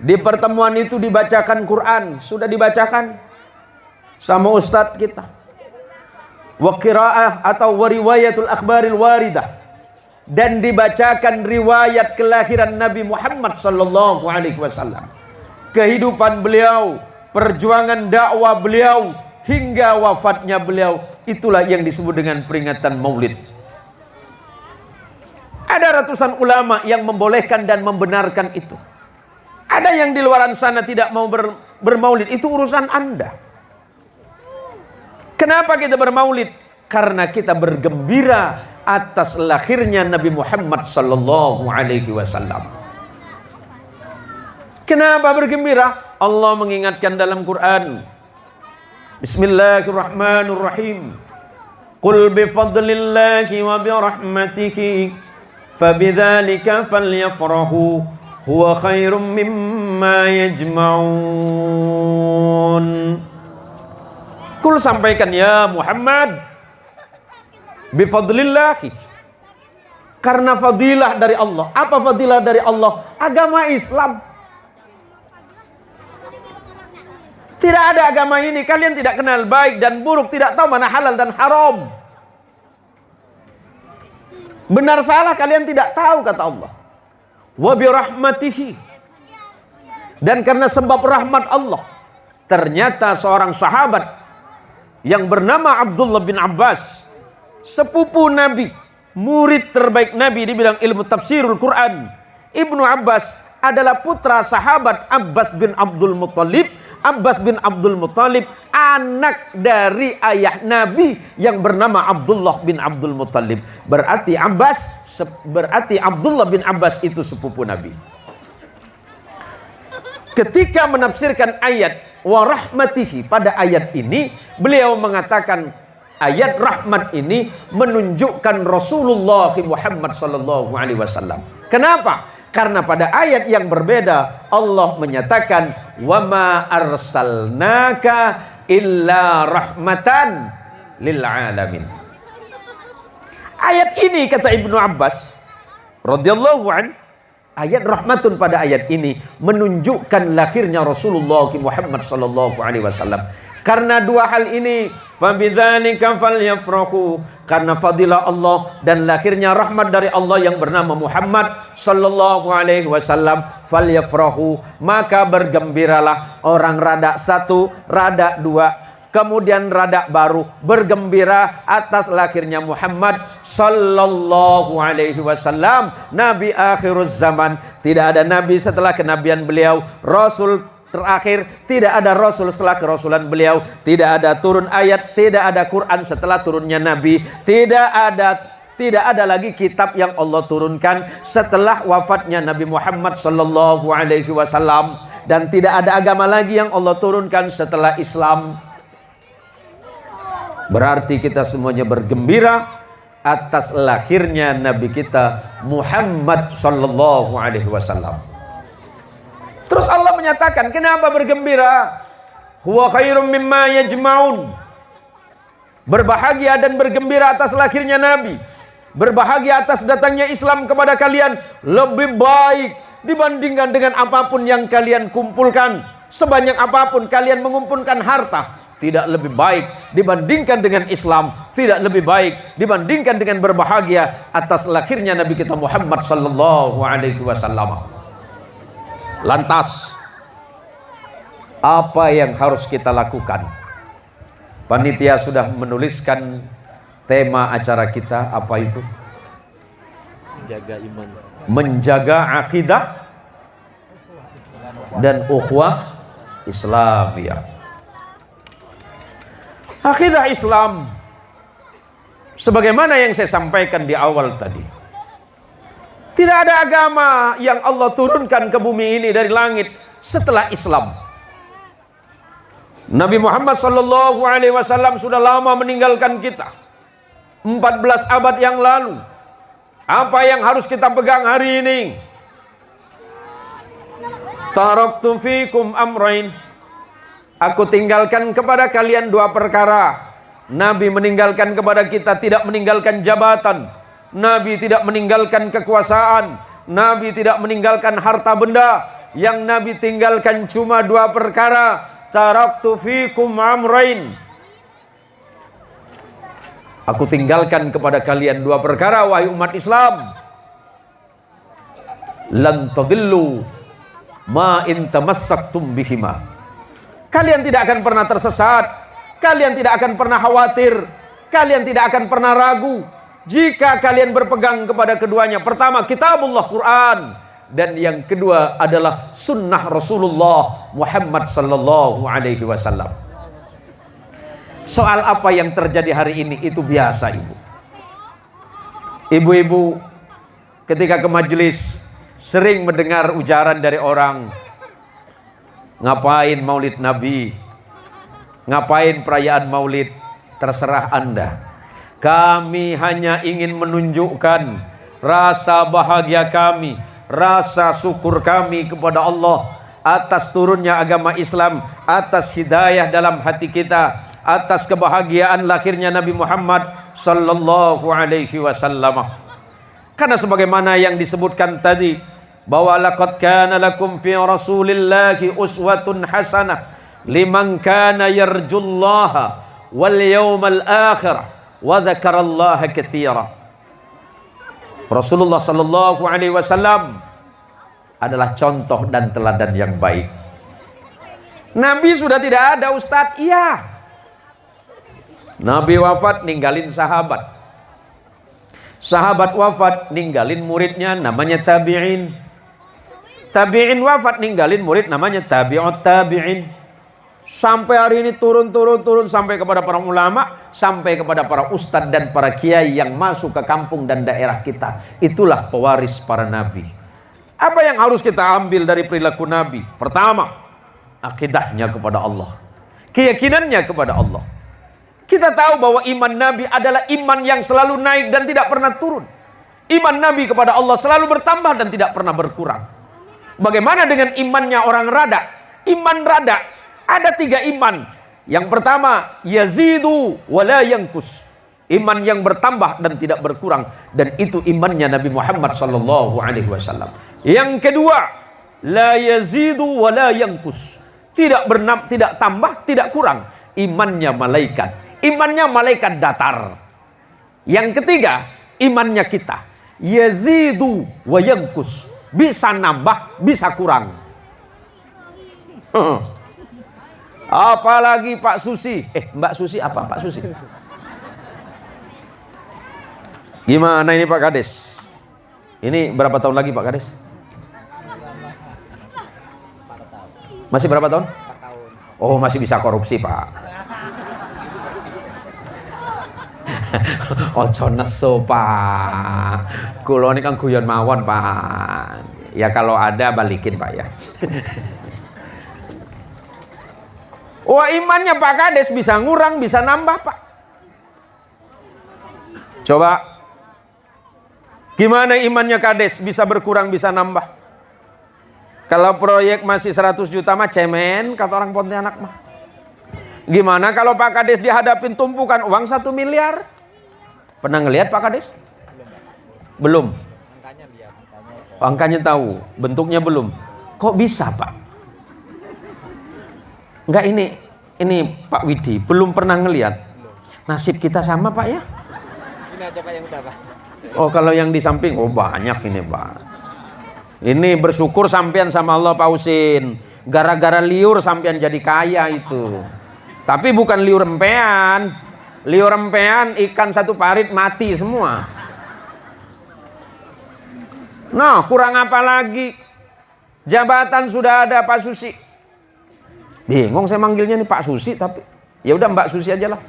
Di pertemuan itu dibacakan Quran. Sudah dibacakan sama ustadz kita. Wa qira'ah atau riwayatul akhbaril waridah. Dan dibacakan riwayat kelahiran Nabi Muhammad sallallahu alaihi wasallam. Kehidupan beliau, perjuangan dakwah beliau, hingga wafatnya beliau. Itulah yang disebut dengan peringatan maulid. Ada ratusan ulama yang membolehkan dan membenarkan itu. Ada yang di luaran sana tidak mau bermaulid. Itu urusan Anda. Kenapa kita bermaulid? Karena kita bergembira atas lahirnya Nabi Muhammad sallallahu alaihi wasallam. Kenapa bergembira? Allah mengingatkan dalam Quran. Bismillahirrahmanirrahim. Qul bifadlillahi wa birahmatihi fabidzalika falyafrahu huwa khairum mimma yajma'un. Qul, sampaikan ya Muhammad, bifadlillahi, karena fadilah dari Allah. Apa fadilah dari Allah? Agama Islam. Tidak ada agama ini kalian tidak kenal baik dan buruk, tidak tahu mana halal dan haram. Benar salah kalian tidak tahu, kata Allah. Wa bi rahmatihi. Dan karena sebab rahmat Allah, ternyata seorang sahabat yang bernama Abdullah bin Abbas, sepupu Nabi, murid terbaik Nabi di bidang ilmu tafsirul Quran. Ibnu Abbas adalah putra sahabat Abbas bin Abdul Muttalib. Abbas bin Abdul Muttalib anak dari ayah Nabi yang bernama Abdullah bin Abdul Muttalib. Berarti Abdullah bin Abbas itu sepupu Nabi. Ketika menafsirkan ayat wa rahmatihi pada ayat ini, beliau mengatakan ayat rahmat ini menunjukkan Rasulullah Muhammad sallallahu alaihi wasallam. Kenapa? Karena pada ayat yang berbeda Allah menyatakan wa ma arsalnaka illa rahmatan lil alamin. Ayat ini kata Ibnu Abbas radhiyallahu an, ayat rahmatun pada ayat ini menunjukkan lahirnya Rasulullah Muhammad sallallahu alaihi wasallam. Karena dua hal ini, fabidzalika falyafrahu, karena fadilah Allah dan lahirnya rahmat dari Allah yang bernama Muhammad sallallahu alaihi wasallam, falyafrahu, maka bergembiralah. Orang rada satu, rada dua, kemudian rada baru, bergembira atas lahirnya Muhammad sallallahu alaihi wasallam, nabi akhiruz zaman. Tidak ada nabi setelah kenabian beliau, rasul terakhir, tidak ada rasul setelah kerasulan beliau, tidak ada turun ayat, tidak ada Quran setelah turunnya Nabi, tidak ada lagi kitab yang Allah turunkan setelah wafatnya Nabi Muhammad sallallahu alaihi wasallam, dan tidak ada agama lagi yang Allah turunkan setelah Islam. Berarti kita semuanya bergembira atas lahirnya Nabi kita Muhammad sallallahu alaihi wasallam. Terus Allah menyatakan, kenapa bergembira? Huwa khairum mimma yajma'un. Berbahagia dan bergembira atas lahirnya Nabi, berbahagia atas datangnya Islam kepada kalian, lebih baik dibandingkan dengan apapun yang kalian kumpulkan. Sebanyak apapun kalian mengumpulkan harta, tidak lebih baik dibandingkan dengan Islam, tidak lebih baik dibandingkan dengan berbahagia atas lahirnya Nabi kita Muhammad sallallahu alaihi wasallam. Lantas, apa yang harus kita lakukan? Panitia sudah menuliskan tema acara kita, apa itu? Jaga iman, menjaga akidah dan ukhuwah Islamiyah. Akidah Islam, sebagaimana yang saya sampaikan di awal tadi, tidak ada agama yang Allah turunkan ke bumi ini dari langit setelah Islam. Nabi Muhammad sallallahu alaihi wasallam sudah lama meninggalkan kita, 14 abad yang lalu. Apa yang harus kita pegang hari ini? Taraktu fikum amrain. Aku tinggalkan kepada kalian dua perkara. Nabi meninggalkan kepada kita tidak meninggalkan jabatan, Nabi tidak meninggalkan kekuasaan, Nabi tidak meninggalkan harta benda. Yang Nabi tinggalkan cuma dua perkara. Taraktu fikum amrain. Aku tinggalkan kepada kalian dua perkara, wahai umat Islam. Lan tadillu ma in tamassaktum bihima. Kalian tidak akan pernah tersesat, kalian tidak akan pernah khawatir, kalian tidak akan pernah ragu jika kalian berpegang kepada keduanya. Pertama, kitabullah Quran, dan yang kedua adalah sunnah Rasulullah Muhammad sallallahu alaihi wasallam. Soal apa yang terjadi hari ini itu biasa, Ibu. Ibu-ibu ketika ke majelis sering mendengar ujaran dari orang, ngapain maulid Nabi, ngapain perayaan maulid, terserah Anda. Kami hanya ingin menunjukkan rasa bahagia kami, rasa syukur kami kepada Allah atas turunnya agama Islam, atas hidayah dalam hati kita, atas kebahagiaan lahirnya Nabi Muhammad sallallahu alaihi wasallam. Karena sebagaimana yang disebutkan tadi, bahwa laqad kana lakum fi Rasulillahi uswatun hasanah liman kana yarjullaha wal yawmal akhir wa dzakarallaha katsira. Rasulullah sallallahu alaihi wasallam adalah contoh dan teladan yang baik. Nabi sudah tidak ada, Ustadz. Iya. Nabi wafat ninggalin sahabat. Sahabat wafat ninggalin muridnya namanya tabi'in. Tabi'in wafat ninggalin murid namanya tabi'ut tabi'in. Sampai hari ini turun sampai kepada para ulama, sampai kepada para ustadz dan para kiai yang masuk ke kampung dan daerah kita. Itulah pewaris para nabi. Apa yang harus kita ambil dari perilaku nabi? Pertama, akidahnya kepada Allah, keyakinannya kepada Allah. Kita tahu bahwa iman nabi adalah iman yang selalu naik dan tidak pernah turun. Iman nabi kepada Allah selalu bertambah dan tidak pernah berkurang. Bagaimana dengan imannya orang rada? Iman rada ada 3 iman. Yang pertama, yazidu wala yankus. Iman yang bertambah dan tidak berkurang, dan itu imannya Nabi Muhammad sallallahu alaihi wasallam. Yang kedua, la yazidu wala yankus. Tidak tambah, tidak kurang. Imannya malaikat. Imannya malaikat datar. Yang ketiga, imannya kita. Yazidu wa yankus. Bisa nambah, bisa kurang. Apalagi Pak Susi. Mbak Susi apa? Pak Susi. Gimana ini Pak Kades? Ini berapa tahun lagi Pak Kades? Masih berapa tahun? 4 tahun. Oh, masih bisa korupsi Pak. Ojo nesu Pak. Kulo ini kan guyon mawon Pak. Ya kalau ada balikin Pak ya. Wah, imannya Pak Kades bisa ngurang, bisa nambah Pak. Coba. Gimana imannya Kades bisa berkurang, bisa nambah? Kalau proyek masih 100 juta mah cemen, kata orang Pontianak mah. Gimana kalau Pak Kades dihadapin tumpukan uang 1 miliar? Pernah ngelihat Pak Kades? Belum. Angkanya lihat. Angkanya tahu, bentuknya belum. Kok bisa Pak? Enggak, ini Pak Widi belum pernah ngelihat. Nasib kita sama Pak ya? Ini aja Pak yang udah Pak. Oh, kalau yang di samping, oh banyak ini Pak. Ini bersyukur sampean sama Allah Pak Husin. Gara-gara liur sampean jadi kaya itu. Tapi bukan liur empean. Liur empean ikan 1 parit mati semua. Nah, kurang apa lagi? Jabatan sudah ada Pak Susi. Bingung saya manggilnya nih Pak Susi, tapi ya udah Mbak Susi aja lah.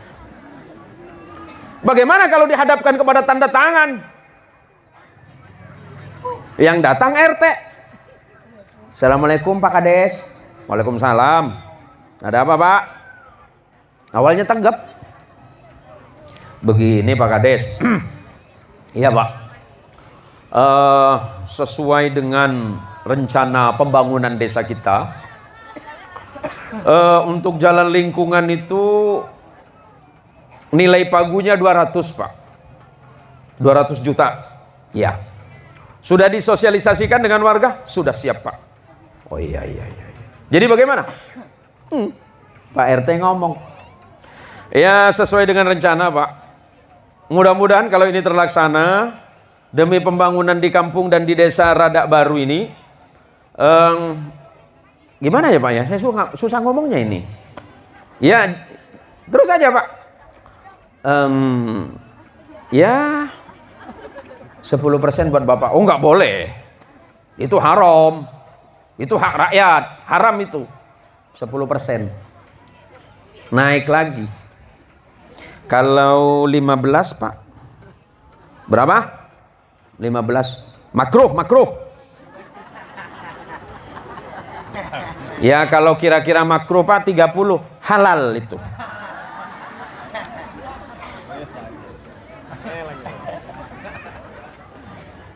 Bagaimana kalau dihadapkan kepada tanda tangan? Yang datang RT. Assalamualaikum Pak Kades. Waalaikumsalam. Ada apa Pak? Awalnya tanggap. Begini Pak Kades. Iya Pak. Sesuai dengan rencana pembangunan desa kita, untuk jalan lingkungan itu nilai pagunya 200 Pak. 200 juta. Ya. Sudah disosialisasikan dengan warga? Sudah siap Pak. Oh iya. Jadi bagaimana? Pak RT ngomong. Ya sesuai dengan rencana Pak. Mudah-mudahan kalau ini terlaksana demi pembangunan di kampung dan di desa Radak Baru ini, gimana ya Pak ya? Saya susah ngomongnya ini. Ya terus aja Pak. Ya 10% buat Bapak. Oh nggak boleh. Itu haram. Itu hak rakyat. Haram itu. 10%. Naik lagi. Kalau 15 Pak. Berapa? 15. Makruh. Ya kalau kira-kira makruh Pak 30. Halal itu.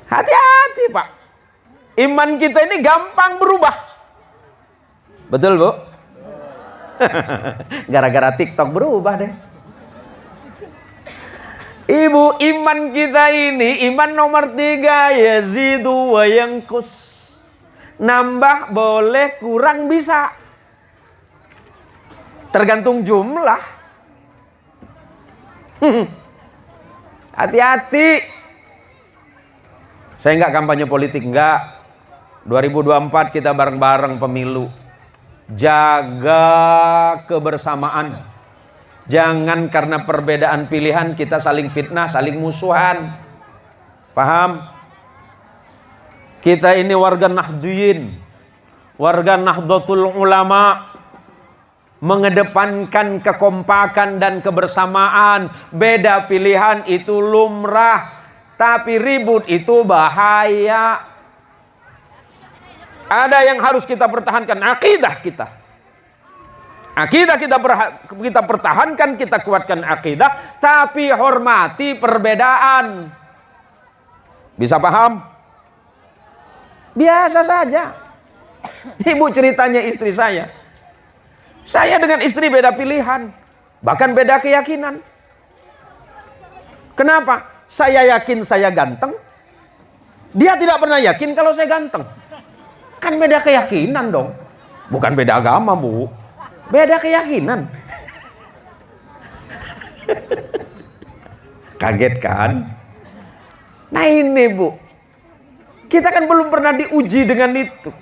Hati-hati Pak. Iman kita ini gampang berubah. Betul Bu? Gara-gara TikTok berubah deh. Ibu, iman kita ini iman nomor 3, yazidu wa yanqus. Nambah boleh, kurang bisa. Tergantung jumlah. Hati-hati. Saya nggak kampanye politik, nggak. 2024 kita bareng-bareng pemilu. Jaga kebersamaan. Jangan karena perbedaan pilihan kita saling fitnah, saling musuhan. Paham? Kita ini warga Nahdliyin, warga Nahdlatul Ulama, mengedepankan kekompakan dan kebersamaan. Beda pilihan itu lumrah, tapi ribut itu bahaya. Ada yang harus kita pertahankan, akidah kita. Akidah kita pertahankan, kita kuatkan akidah, tapi hormati perbedaan. Bisa paham? Biasa saja. Ibu ceritanya istri saya. Saya dengan istri beda pilihan, bahkan beda keyakinan. Kenapa? Saya yakin saya ganteng. Dia tidak pernah yakin kalau saya ganteng. Kan beda keyakinan dong. Bukan beda agama, Bu. Beda keyakinan. Kaget kan? Nah ini, Bu. Kita kan belum pernah diuji dengan itu.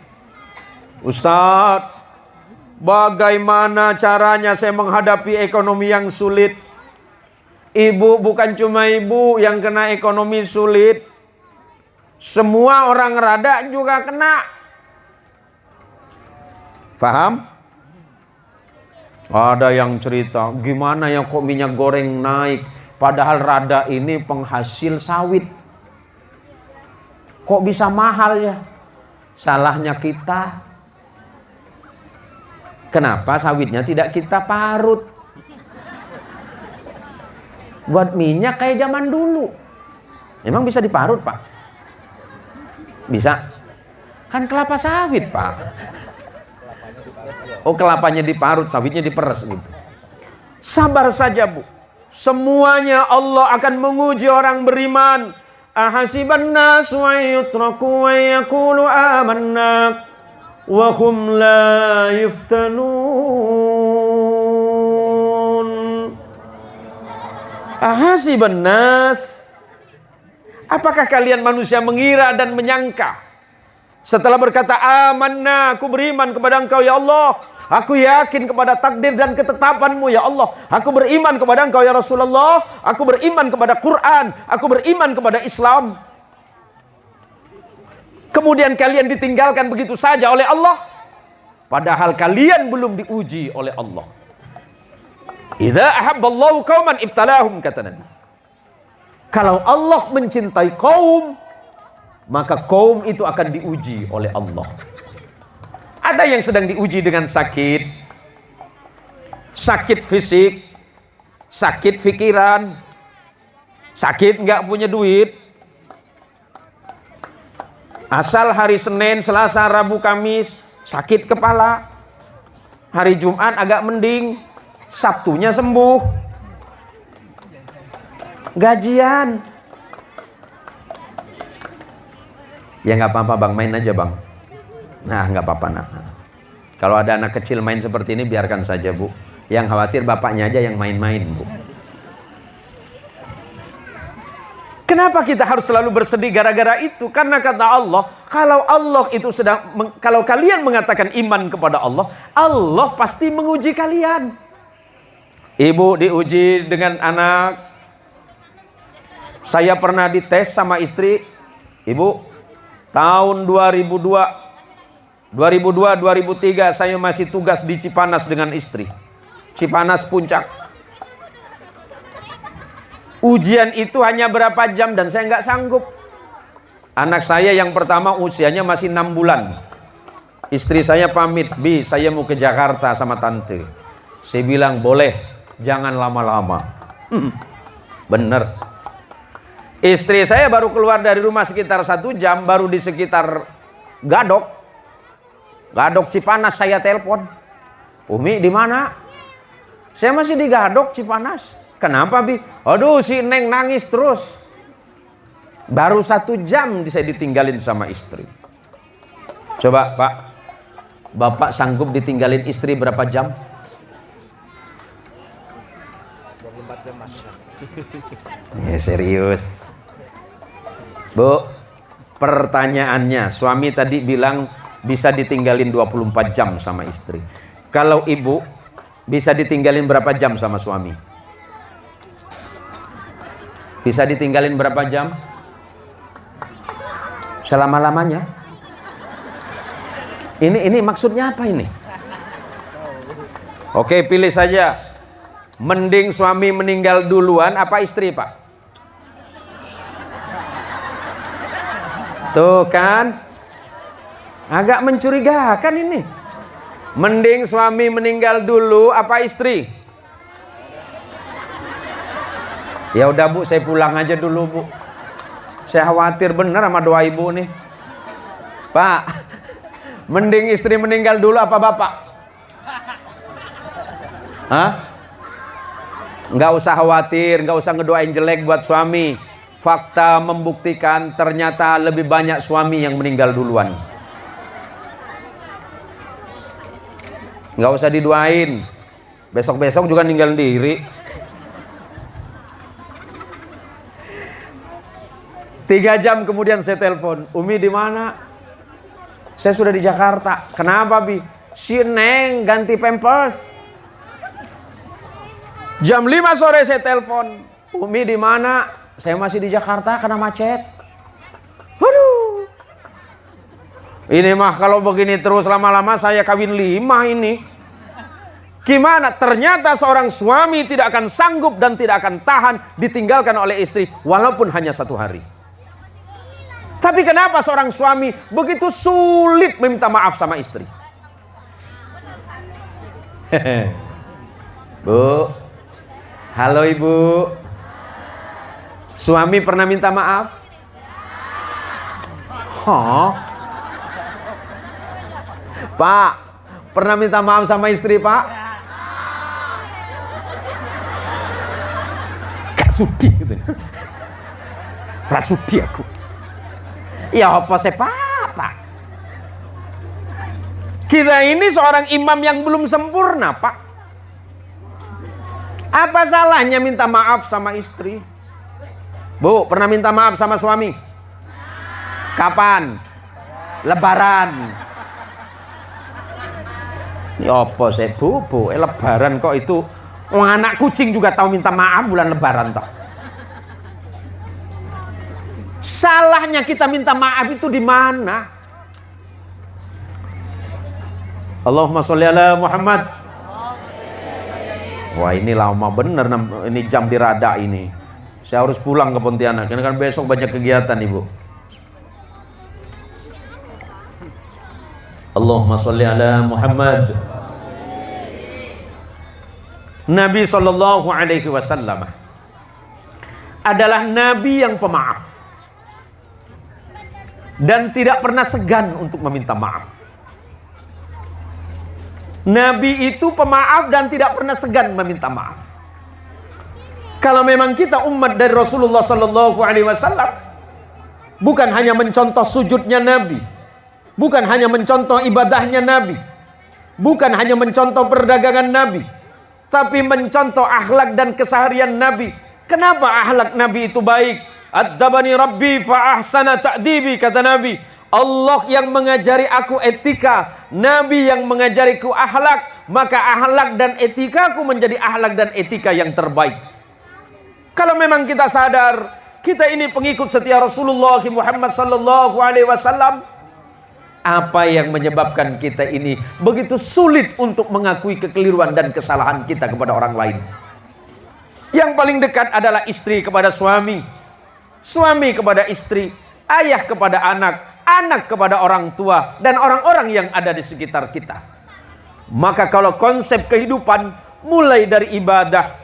Ustadz, bagaimana caranya saya menghadapi ekonomi yang sulit? Ibu, bukan cuma ibu yang kena ekonomi sulit. Semua orang rada juga kena. Paham? Ada yang cerita, gimana ya kok minyak goreng naik? Padahal rada ini penghasil sawit. Kok bisa mahal ya? Salahnya kita. Kenapa sawitnya tidak kita parut? Buat minyak kayak zaman dulu. Emang bisa diparut, Pak? Bisa? Kan kelapa sawit, Pak. Oh, kelapanya diparut, sawitnya diperes gitu. Sabar saja, Bu. Semuanya Allah akan menguji orang beriman. Ahasiban nas wa yutraku wa yaqulu amanna wa hum la yuftanun. Ahasiban nas, apakah kalian manusia mengira dan menyangka setelah berkata amanna, aku beriman kepada Engkau ya Allah, aku yakin kepada takdir dan ketetapan-Mu ya Allah, aku beriman kepada Engkau ya Rasulullah, aku beriman kepada Quran, aku beriman kepada Islam. Kemudian kalian ditinggalkan begitu saja oleh Allah, padahal kalian belum diuji oleh Allah. Idza ahabballahu qauman ibtalahum, kata Nabi. Kalau Allah mencintai kaum, maka kaum itu akan diuji oleh Allah. Ada yang sedang diuji dengan sakit, sakit fisik, sakit pikiran, sakit nggak punya duit. Asal hari Senin, Selasa, Rabu, Kamis sakit kepala, hari Jumat agak mending, Sabtunya sembuh, gajian. Ya nggak apa-apa Bang, main aja Bang. Nah nggak apa-apa nak. Kalau ada anak kecil main seperti ini biarkan saja Bu. Yang khawatir bapaknya aja yang main-main Bu. Kenapa kita harus selalu bersedih gara-gara itu? Karena kata Allah, kalau kalian mengatakan iman kepada Allah, Allah pasti menguji kalian. Ibu diuji dengan anak. Saya pernah dites sama istri, Ibu. Tahun 2002-2003 saya masih tugas di Cipanas dengan istri. Cipanas Puncak. Ujian itu hanya berapa jam dan saya nggak sanggup. Anak saya yang pertama usianya masih 6 bulan. Istri saya pamit, Bi, saya mau ke Jakarta sama tante. Saya bilang, boleh, jangan lama-lama. Bener. Istri saya baru keluar dari rumah sekitar 1 jam, baru di sekitar Gadok Cipanas saya telepon. Umi di mana? Saya masih di Gadok Cipanas. Kenapa Bi? Aduh si Neng nangis terus. Baru 1 jam saya ditinggalin sama istri. Coba Pak, Bapak sanggup ditinggalin istri berapa jam? 24 jam Mas. Ya serius Bu, Pertanyaannya, suami tadi bilang bisa ditinggalin 24 jam sama istri. Kalau ibu bisa ditinggalin berapa jam sama suami? Bisa ditinggalin berapa jam? Selama-lamanya? Ini maksudnya apa ini? Oke, pilih saja. Mending suami meninggal duluan apa istri, Pak? Tuh kan, agak mencurigakan ini. Mending suami meninggal dulu apa istri? Ya udah Bu, saya pulang aja dulu Bu. Saya khawatir bener sama doa ibu nih. Pak, mending istri meninggal dulu apa bapak? Hah? Nggak usah khawatir, nggak usah ngedoain jelek buat suami. Fakta membuktikan ternyata lebih banyak suami yang meninggal duluan. Nggak usah didoain. Besok-besok juga ninggal diri. 3 jam kemudian saya telepon, Umi di mana? Saya sudah di Jakarta. Kenapa Bi? Si Neng ganti pampers. Jam 5 sore saya telepon, Umi di mana? Saya masih di Jakarta karena macet. Waduh. Ini mah kalau begini terus lama-lama saya kawin 5 ini. Gimana? Ternyata seorang suami tidak akan sanggup dan tidak akan tahan ditinggalkan oleh istri walaupun hanya 1 hari. Tapi kenapa seorang suami begitu sulit meminta maaf sama istri? Bu, halo Ibu. Suami pernah minta maaf? Hah? Pak, pernah minta maaf sama istri Pak? Gak sudi gitu. Gak sudi aku. Ya apa sih Pak? Kita ini seorang imam yang belum sempurna Pak. Apa salahnya minta maaf sama istri? Bu, pernah minta maaf sama suami? Kapan? Lebaran. Ya apa sih Bu? Lebaran kok itu? Anak kucing juga tahu minta maaf bulan Lebaran toh. Salahnya kita minta maaf itu di mana? Allahumma sholli ala Muhammad. Wah ini lama bener, ini jam dirada ini. Saya harus pulang ke Pontianak, karena kan besok banyak kegiatan Ibu. Allahumma sholli ala Muhammad. Nabi Sallallahu Alaihi Wasallam adalah Nabi yang pemaaf dan tidak pernah segan untuk meminta maaf. Nabi itu pemaaf dan tidak pernah segan meminta maaf. Kalau memang kita umat dari Rasulullah Sallallahu Alaihi Wasallam, bukan hanya mencontoh sujudnya Nabi, bukan hanya mencontoh ibadahnya Nabi, bukan hanya mencontoh perdagangan Nabi, tapi mencontoh akhlak dan keseharian Nabi. Kenapa akhlak Nabi itu baik? Adzabani Rabbi fa ahsana ta'dibi, kata Nabi. Allah yang mengajari aku etika, Nabi yang mengajariku akhlak, maka akhlak dan etikaku menjadi akhlak dan etika yang terbaik. Kalau memang kita sadar kita ini pengikut setia Rasulullah Muhammad sallallahu alaihi wasallam, apa yang menyebabkan kita ini begitu sulit untuk mengakui kekeliruan dan kesalahan kita kepada orang lain? Yang paling dekat adalah istri kepada suami, suami kepada istri, ayah kepada anak, anak kepada orang tua, dan orang-orang yang ada di sekitar kita. Maka kalau konsep kehidupan mulai dari ibadah,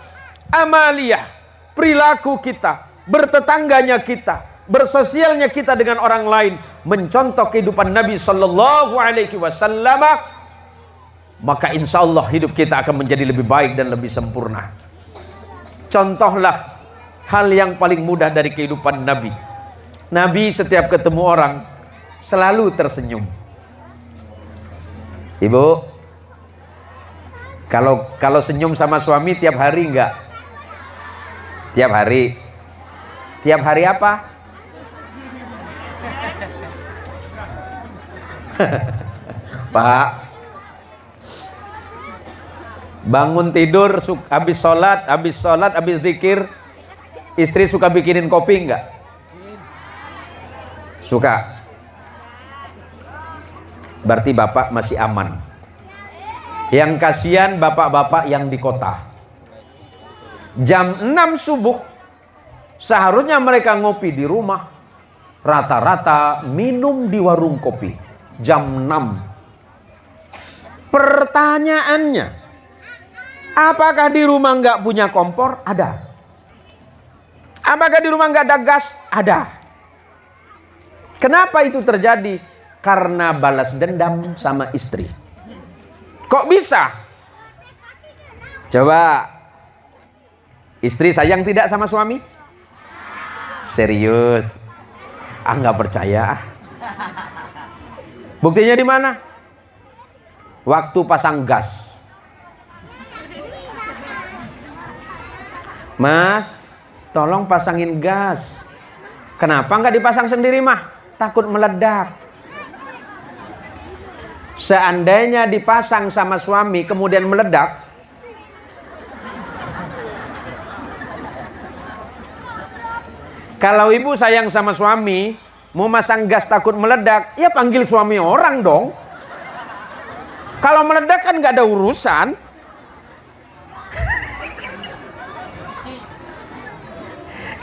amaliyah, perilaku kita, bertetangganya kita, bersosialnya kita dengan orang lain, mencontoh kehidupan Nabi Sallallahu Alaihi Wasallam, maka insya Allah hidup kita akan menjadi lebih baik dan lebih sempurna. Contohlah hal yang paling mudah dari kehidupan Nabi. Nabi setiap ketemu orang selalu tersenyum. Ibu, kalau senyum sama suami tiap hari enggak? Tiap hari. Tiap hari apa? Pak, bangun tidur habis sholat, habis zikir, istri suka bikinin kopi enggak? Suka. Berarti bapak masih aman. Yang kasihan bapak-bapak yang di kota. Jam 6 subuh seharusnya mereka ngopi di rumah. Rata-rata minum di warung kopi. Jam 6. Pertanyaannya, apakah di rumah nggak punya kompor? Ada. Apakah di rumah nggak ada gas? Ada. Kenapa itu terjadi? Karena balas dendam sama istri. Kok bisa? Coba, istri sayang tidak sama suami? Serius? Nggak percaya. Buktinya di mana? Waktu pasang gas. Mas, tolong pasangin gas. Kenapa nggak dipasang sendiri mah? Takut meledak. Seandainya dipasang sama suami kemudian meledak, kalau ibu sayang sama suami, mau masang gas takut meledak, ya panggil suami orang dong. Kalau meledak kan nggak ada urusan.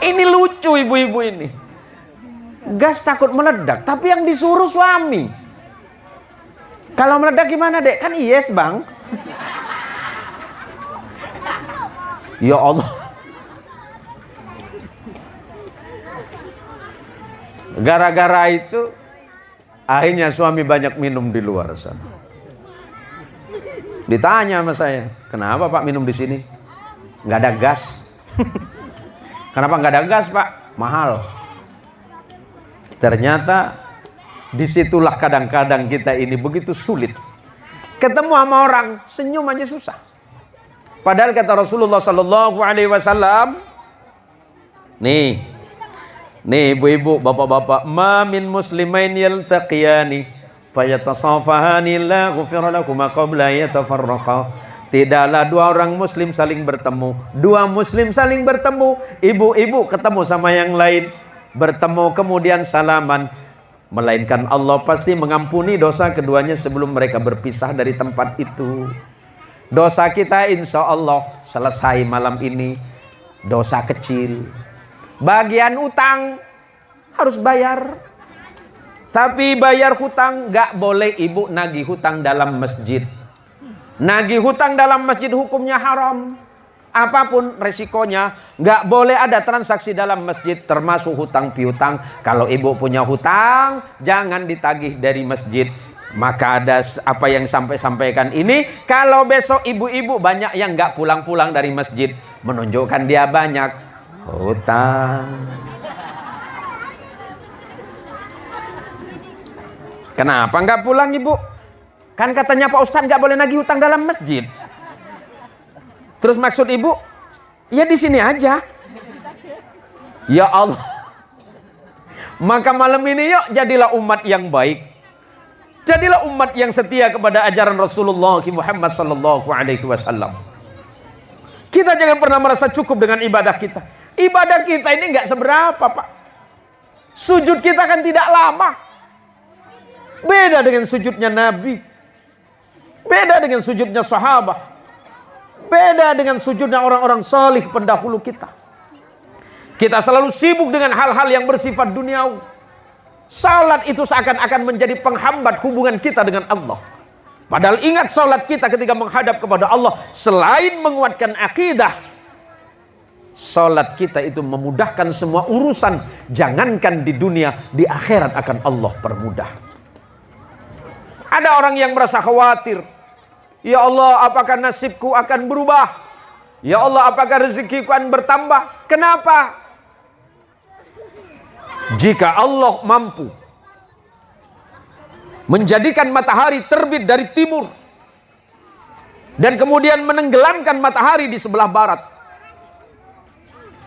Ini lucu ibu-ibu ini. Gas takut meledak, tapi yang disuruh suami. Kalau meledak gimana dek? Kan yes bang. Ya Allah. Gara-gara itu akhirnya suami banyak minum di luar sana. Ditanya sama saya, kenapa pak minum di sini? Nggak ada gas. Kenapa nggak ada gas pak? Mahal. Ternyata disitulah kadang-kadang kita ini begitu sulit. Ketemu sama orang, senyum aja susah. Padahal kata Rasulullah Sallallahu Alaihi Wasallam, nih ibu-ibu, bapak-bapak, ma min muslimain yaltaqiyani fayatasafahani la ghufira lakuma qabla yatafarraqa. Tidaklah dua orang muslim saling bertemu. Dua muslim saling bertemu, ibu-ibu ketemu sama yang lain, bertemu kemudian salaman, melainkan Allah pasti mengampuni dosa keduanya sebelum mereka berpisah dari tempat itu. Dosa kita insya Allah selesai malam ini. Dosa kecil. Bagian utang harus bayar. Tapi bayar hutang gak boleh ibu nagih hutang dalam masjid. Nagih hutang dalam masjid hukumnya haram. Apapun resikonya, nggak boleh ada transaksi dalam masjid termasuk hutang piutang. Kalau ibu punya hutang, jangan ditagih dari masjid. Maka ada apa yang sampaikan ini. Kalau besok ibu-ibu banyak yang nggak pulang-pulang dari masjid, menunjukkan dia banyak hutang. Kenapa nggak pulang ibu? Kan katanya Pak Ustadz nggak boleh nagih hutang dalam masjid. Terus maksud ibu, ya di sini aja. Ya Allah. Maka malam ini yuk jadilah umat yang baik. Jadilah umat yang setia kepada ajaran Rasulullah Muhammad sallallahu alaihi wasallam. Kita jangan pernah merasa cukup dengan ibadah kita. Ibadah kita ini enggak seberapa, Pak. Sujud kita kan tidak lama. Beda dengan sujudnya Nabi. Beda dengan sujudnya sahabat. Beda dengan sujudnya orang-orang salih pendahulu kita. Kita selalu sibuk dengan hal-hal yang bersifat duniawi. Salat itu seakan-akan menjadi penghambat hubungan kita dengan Allah. Padahal ingat, salat kita ketika menghadap kepada Allah, selain menguatkan akidah, salat kita itu memudahkan semua urusan. Jangankan di dunia, di akhirat akan Allah permudah. Ada orang yang merasa khawatir. Ya Allah, apakah nasibku akan berubah? Ya Allah, apakah rezekiku akan bertambah? Kenapa? Jika Allah mampu menjadikan matahari terbit dari timur dan kemudian menenggelamkan matahari di sebelah barat,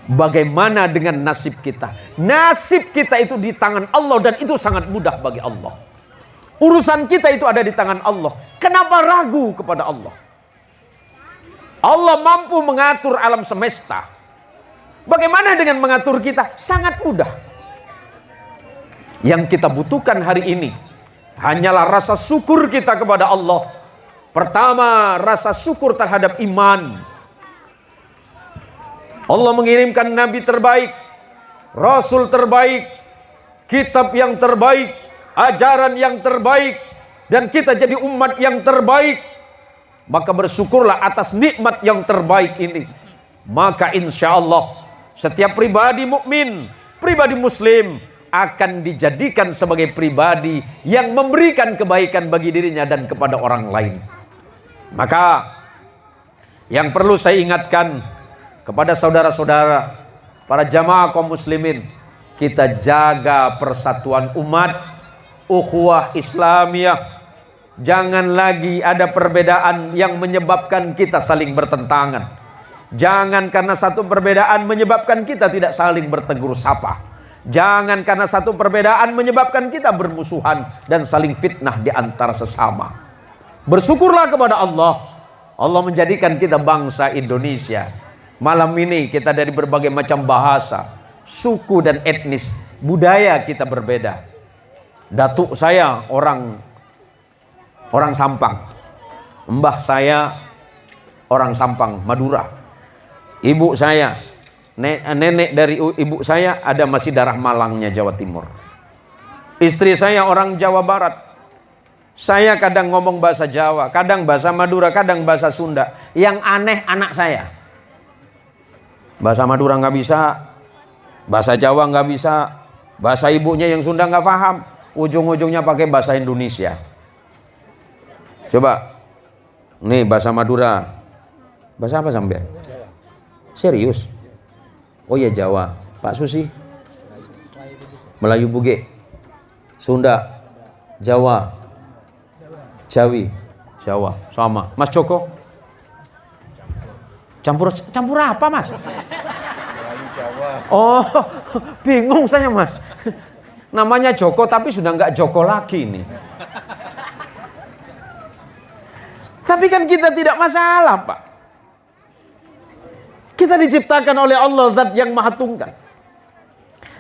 bagaimana dengan nasib kita? Nasib kita itu di tangan Allah dan itu sangat mudah bagi Allah. Urusan kita itu ada di tangan Allah. Kenapa ragu kepada Allah? Allah mampu mengatur alam semesta. Bagaimana dengan mengatur kita? Sangat mudah. Yang kita butuhkan hari ini hanyalah rasa syukur kita kepada Allah. Pertama, rasa syukur terhadap iman. Allah mengirimkan nabi terbaik, rasul terbaik, kitab yang terbaik, ajaran yang terbaik, dan kita jadi umat yang terbaik. Maka bersyukurlah atas nikmat yang terbaik ini. Maka insya Allah setiap pribadi mukmin, pribadi muslim akan dijadikan sebagai pribadi yang memberikan kebaikan bagi dirinya dan kepada orang lain. Maka yang perlu saya ingatkan kepada saudara-saudara, para jamaah kaum muslimin, kita jaga persatuan umat, ukhuwah Islamiyah. Jangan lagi ada perbedaan yang menyebabkan kita saling bertentangan. Jangan karena satu perbedaan menyebabkan kita tidak saling bertegur sapa. Jangan karena satu perbedaan menyebabkan kita bermusuhan dan saling fitnah di antara sesama. Bersyukurlah kepada Allah. Allah menjadikan kita bangsa Indonesia. Malam ini kita dari berbagai macam bahasa, suku dan etnis, budaya kita berbeda. Datuk saya orang Sampang, mbah saya orang Sampang, Madura. Ibu saya, nenek dari ibu saya ada masih darah Malangnya, Jawa Timur. Istri saya orang Jawa Barat. Saya kadang ngomong bahasa Jawa, kadang bahasa Madura, kadang bahasa Sunda. Yang aneh anak saya. Bahasa Madura nggak bisa, bahasa Jawa nggak bisa, bahasa ibunya yang Sunda nggak paham. Ujung-ujungnya pakai bahasa Indonesia. Coba, nih bahasa Madura, bahasa apa sampean? Serius? Oh ya Jawa, Pak Susi, Melayu Buge, Sunda, Jawa, Jawi, Jawa, sama. Mas Joko? Campur apa Mas? Oh, bingung saya Mas. Namanya Joko tapi sudah nggak Joko lagi nih. Tapi kan kita tidak masalah Pak. Kita diciptakan oleh Allah Zat yang Maha Tunggal.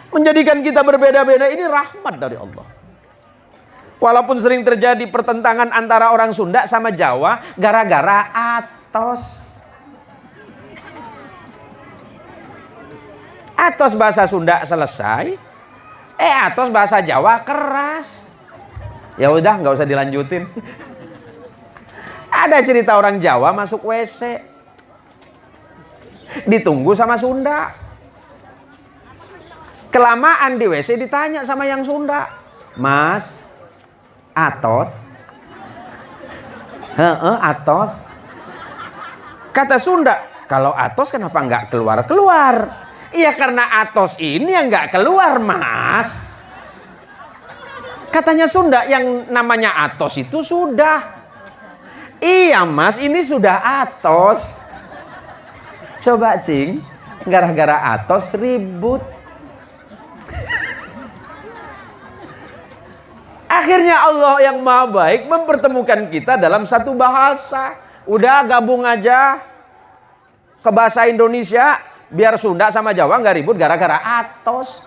Menjadikan kita berbeda-beda ini rahmat dari Allah. Walaupun sering terjadi pertentangan antara orang Sunda sama Jawa gara-gara atos. Atos bahasa Sunda selesai, atos bahasa Jawa keras. Ya udah nggak usah dilanjutin. Ada cerita orang Jawa masuk WC, ditunggu sama Sunda. Kelamaan di WC ditanya sama yang Sunda, Mas, atos? Atos. Kata Sunda, kalau atos kenapa nggak keluar-keluar? Iya karena atos ini yang nggak keluar Mas. Katanya Sunda yang namanya atos itu sudah. Iya Mas ini sudah atos. Coba Cing, gara-gara atos ribut. Akhirnya Allah yang Maha Baik mempertemukan kita dalam satu bahasa. Udah gabung aja ke bahasa Indonesia. Biar Sunda sama Jawa nggak ribut gara-gara atos.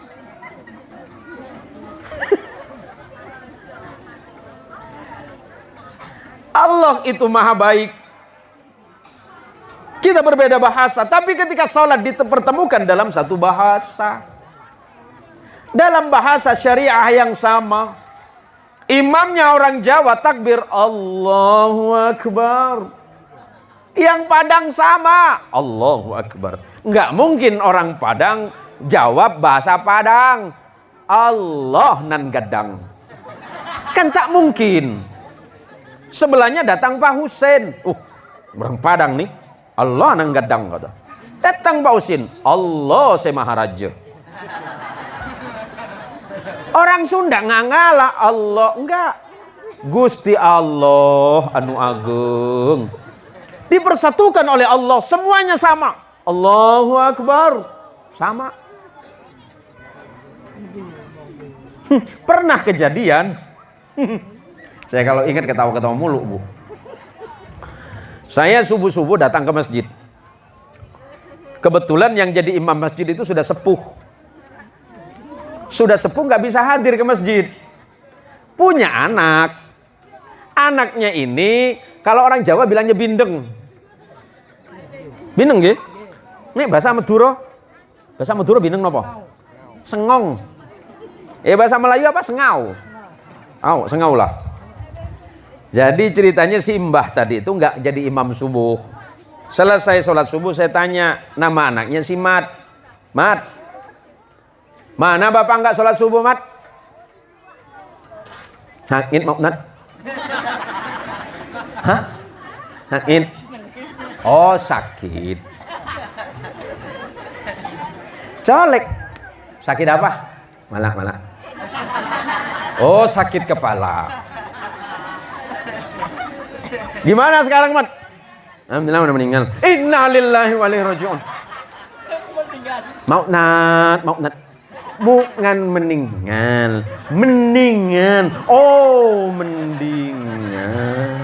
Allah itu Maha Baik. Kita berbeda bahasa, tapi ketika sholat dipertemukan dalam satu bahasa. Dalam bahasa syariah yang sama. Imamnya orang Jawa takbir Allahu Akbar. Yang Padang sama Allahu Akbar. Nggak mungkin orang Padang jawab bahasa Padang. Allah nan gadang. Kan tak mungkin. Sebelahnya datang Pak Husin. Orang Padang nih. Allah nan gadang kata. Datang Pak Husin. Allah se Maharaja. Orang Sunda nggak ngalah Allah. Enggak. Gusti Allah anu agung. Dipersatukan oleh Allah. Semuanya sama. Allahu Akbar. Sama. Pernah kejadian. Saya kalau ingat ketawa-ketawa mulu, Bu. Saya subuh-subuh datang ke masjid. Kebetulan yang jadi imam masjid itu sudah sepuh. Sudah sepuh nggak bisa hadir ke masjid. Punya anak. Anaknya ini kalau orang Jawa bilangnya bindeng. Bindeng nggih? Nek bahasa Madura. Bahasa Madura bindeng napa? Sengong. Bahasa Melayu apa? Sengau. Oh, sengau lah. Jadi ceritanya si Mbah tadi itu nggak jadi imam subuh. Selesai sholat subuh saya tanya, nama anaknya si Mat. Mat, mana bapak nggak sholat subuh, Mat? Sakit mau Nat? Hah? Sakit? Oh sakit. Colek. Sakit apa? Malah. Oh sakit kepala. Gimana sekarang, Mat? Alhamdulillah udah meninggal. Innalillahi wa inna ilaihi raji'un. Mau Nat. Bukan meninggal. Mendingan. Oh, mendingan.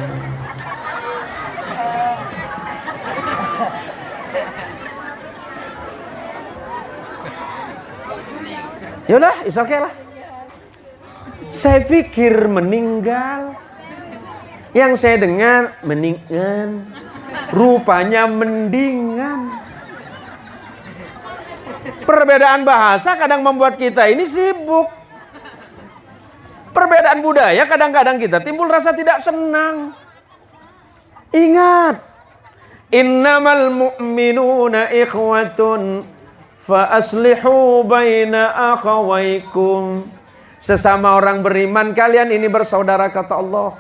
Yaudah, is okay lah. Saya pikir meninggal. Yang saya dengar mendingan. Rupanya mendingan. Perbedaan bahasa kadang membuat kita ini sibuk. Perbedaan budaya kadang-kadang kita timbul rasa tidak senang. Ingat, innamal mu'minuna ikhwatun fa aslihu baina akhawaykum. Sesama orang beriman kalian ini bersaudara kata Allah.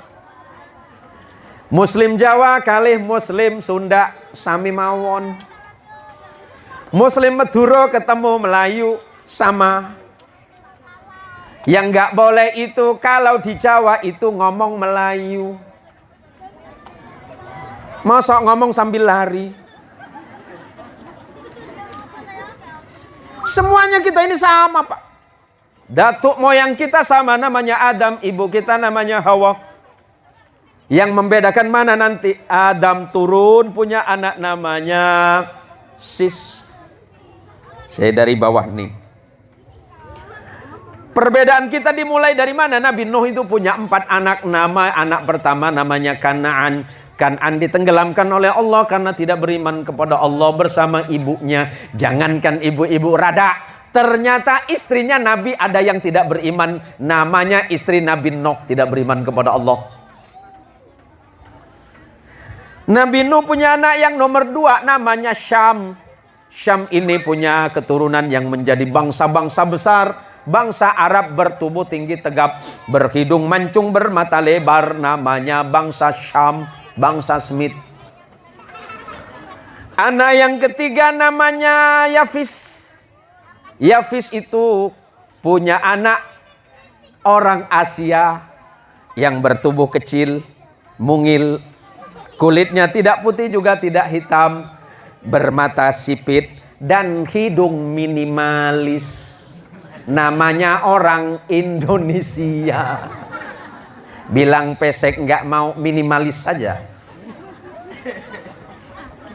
Muslim Jawa kalih Muslim Sunda sami mawon. Muslim Madura ketemu Melayu sama. Yang nggak boleh itu kalau di Jawa itu ngomong Melayu. Masa ngomong sambil lari. Semuanya kita ini sama, Pak. Datuk moyang kita sama, namanya Adam, ibu kita namanya Hawa. Yang membedakan mana nanti Adam turun punya anak namanya Sis. Saya dari bawah nih. Perbedaan kita dimulai dari mana? Nabi Nuh itu punya 4 anak. Anak pertama namanya Kanaan. Kanaan ditenggelamkan oleh Allah karena tidak beriman kepada Allah bersama ibunya. Jangankan ibu-ibu rada. Ternyata istrinya Nabi ada yang tidak beriman. Namanya istri Nabi Nuh tidak beriman kepada Allah. Nabi Nuh punya anak yang nomor 2 namanya Syam. Syam ini punya keturunan yang menjadi bangsa-bangsa besar. Bangsa Arab bertubuh tinggi tegap, berhidung mancung, bermata lebar. Namanya bangsa Syam, bangsa Smith. Anak yang ketiga namanya Yafis. Yafis itu punya anak orang Asia yang bertubuh kecil, mungil. Kulitnya tidak putih juga tidak hitam, bermata sipit dan hidung minimalis. Namanya orang Indonesia. Bilang pesek nggak mau, minimalis saja.